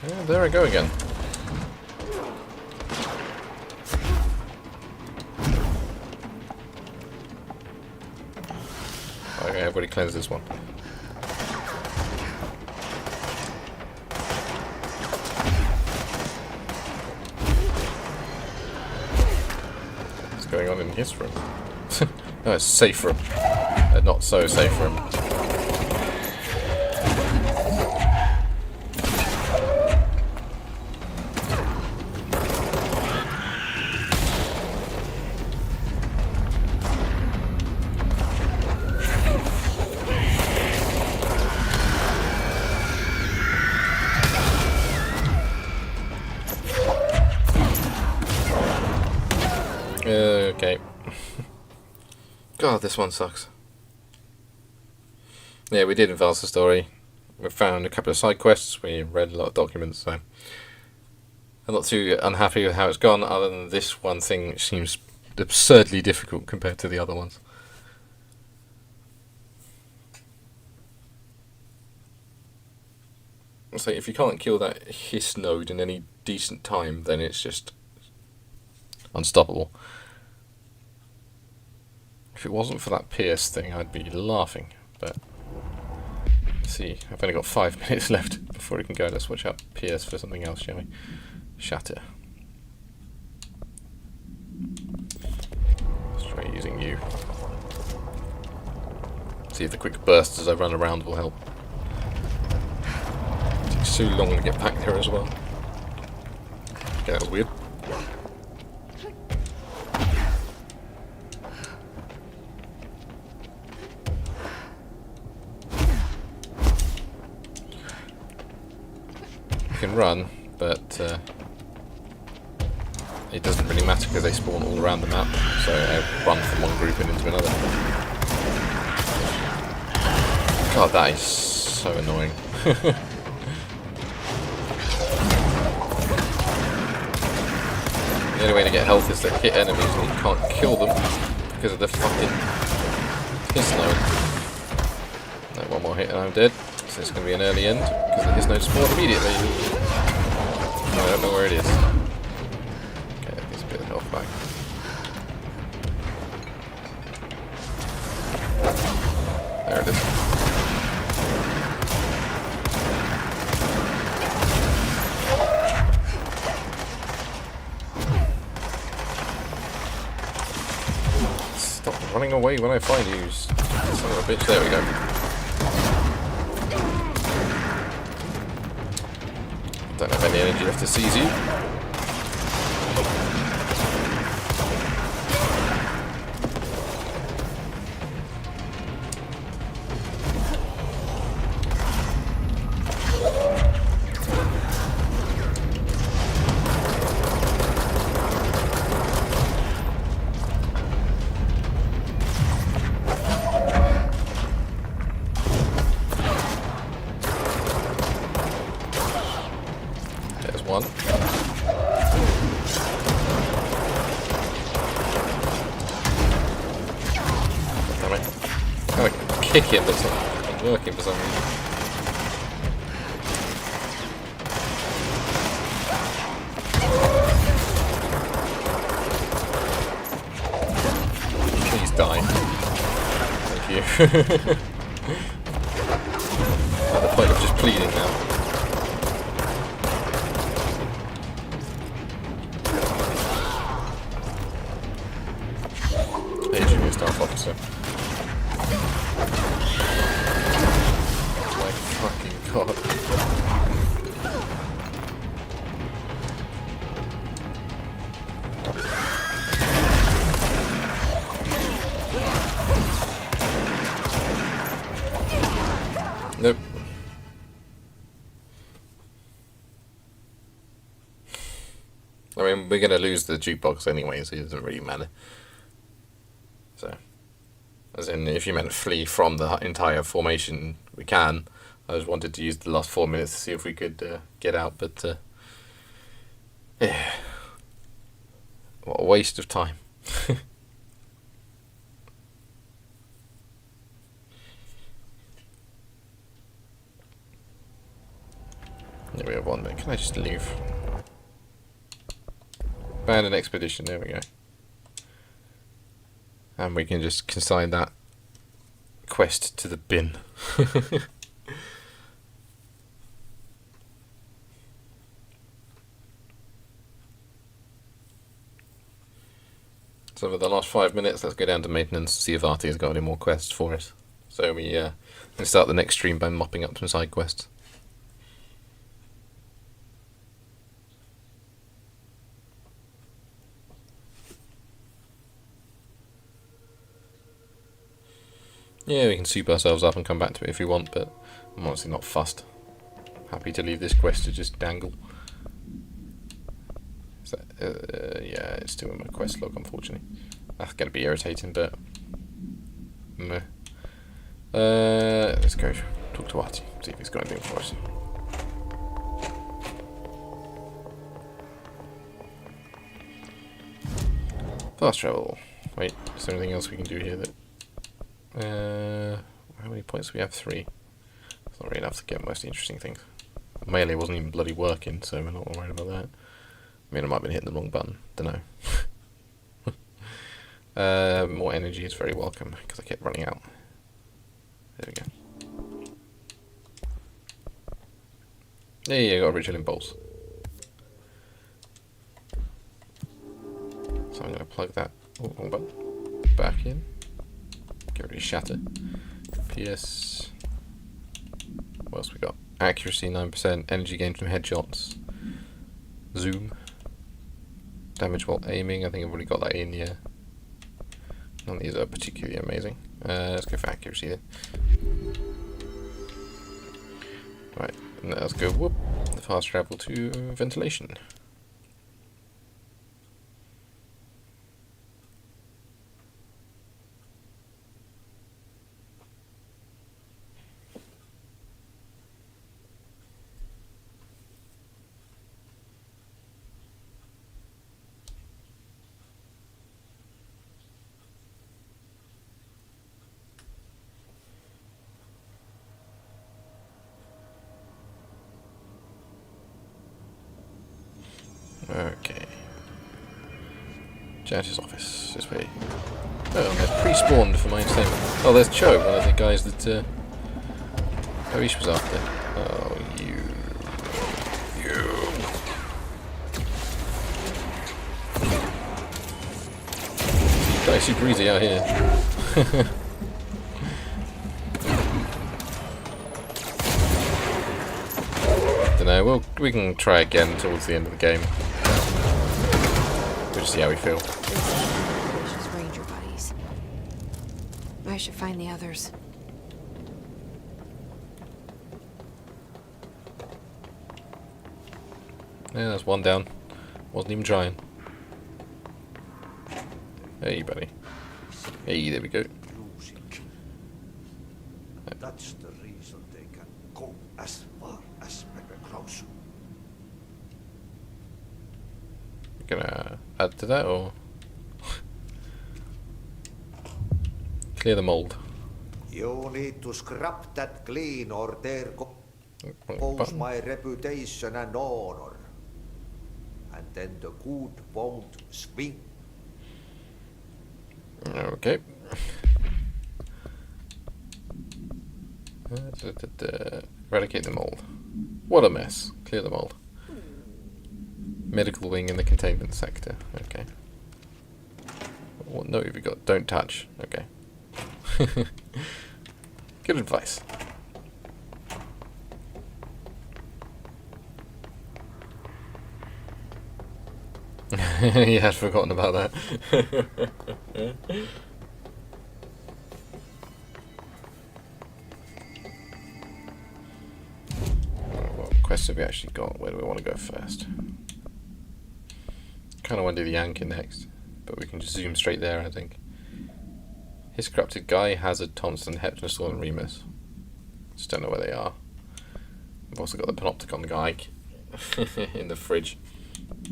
Yeah, there I go again. Okay, everybody cleanse this one. What's going on in his room? No, it's safe room. Not so safe room. Okay. God, this one sucks. Yeah, we did advance the story. We found a couple of side quests. We read a lot of documents, so I'm not too unhappy with how it's gone, other than this one thing which seems absurdly difficult compared to the other ones. So if you can't kill that hiss node in any decent time, then it's just unstoppable. If it wasn't for that Pierce thing, I'd be laughing, but let's see, I've only got 5 minutes left before we can go. Let's switch out Pierce for something else, shall we? Shatter. Let's try using you. See if the quick bursts as I run around will help. It takes too long to get back there as well. Okay, that was weird. Can run, but it doesn't really matter because they spawn all around the map, so I run from one group and into another. God, that is so annoying. The only way to get health is to hit enemies and you can't kill them because of the fucking hiss node. No, one more hit and I'm dead. So it's going to be an early end, because the hiss node spawned immediately. No, I don't know where it is. Okay, that gives a bit of health back. running away when I find you, son of a bitch. There we go. Don't have any energy left to seize you. One. Damn it. I'm gonna kick him, but it's not working for some reason. Please die. Thank you. At the point of just pleading now. Staff officer. Oh my fucking god. Nope. I mean, we're gonna lose the jukebox anyway, so it doesn't really matter. So, as in, if you meant flee from the entire formation, we can. I just wanted to use the last 4 minutes to see if we could get out, but yeah, what a waste of time. There we have one there. Can I just leave? Abandon expedition. There we go. And we can just consign that quest to the bin. So for the last 5 minutes, let's go down to maintenance, see if Artie has got any more quests for us. So we can start the next stream by mopping up some side quests. Yeah, we can soup ourselves up and come back to it if we want, but I'm honestly not fussed. Happy to leave this quest to just dangle. Is that, yeah, it's still in my quest log, unfortunately. That's going to be irritating, but meh. Let's go talk to Artie, see if he's got anything for us. Fast travel. Wait, is there anything else we can do here that... how many points do we have? 3. It's not really enough to get most interesting things. Melee wasn't even bloody working, so we're not worried about that. I mean, I might have been hitting the wrong button. Don't know. More energy is very welcome, because I kept running out. There we go. There you go, original impulse. So I'm going to plug that wrong button back in. Get rid of shatter. PS. What else we got? Accuracy 9%, energy gain from headshots. Zoom. Damage while aiming, I think I've already got that in, yeah. None of these are particularly amazing. Let's go for accuracy then. Right, now let's go whoop, the fast travel to ventilation. Okay. Janitor's office, this way. Oh, and they're pre-spawned for my entertainment. Oh, there's Cho, one of the guys that Harish was after. Oh, you. Dicey breezy out here. Don't know. We can try again towards the end of the game. We'll just see how we feel. Just ranger buddies. I should find the others. Yeah, there's one down. Wasn't even trying. Hey, buddy. Hey, there we go. That's the reason they can go as far as Kraus. Gonna add to that or clear the mold. You need to scrap that clean or there goes my reputation and honor. And then the good won't swing. Okay. Eradicate the mold. What a mess. Clear the mold. Medical wing in the containment sector. Okay. What note have you got? Don't touch. Okay. Good advice. Yeah, I'd forgotten about that. What quests have we actually got? Where do we want to go first? Kind of want to do the anchor next, but we can just zoom straight there, I think. His corrupted guy, Hazard, Thompson, Hepnosol, and Remus. Just don't know where they are. We've also got the Panopticon guy in the fridge,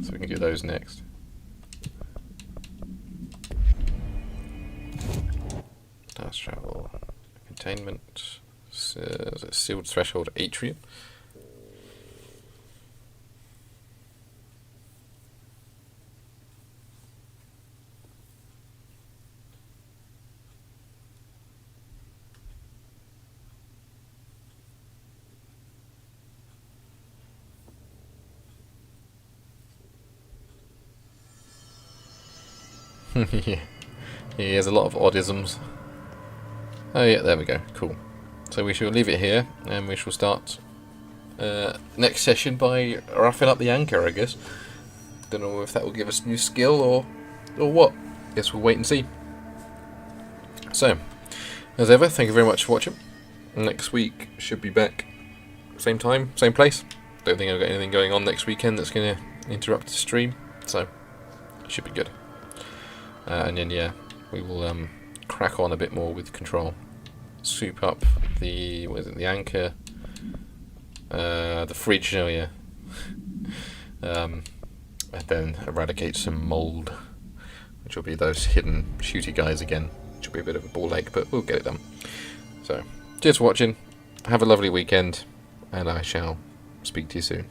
so we can do those next. Fast travel, containment, sealed threshold atrium. Yeah, he has a lot of oddisms. Oh yeah, there we go. Cool. So we shall leave it here, and we shall start next session by roughing up the anchor, I guess. Don't know if that will give us a new skill or what. Guess we'll wait and see. So, as ever, thank you very much for watching. Next week should be back, same time, same place. Don't think I've got anything going on next weekend that's going to interrupt the stream, so it should be good. And then yeah, we will crack on a bit more with Control. Soup up the anchor, the fridge. Oh yeah, and then eradicate some mold, which will be those hidden shooty guys again. Which will be a bit of a ball ache, but we'll get it done. So, cheers for watching. Have a lovely weekend, and I shall speak to you soon.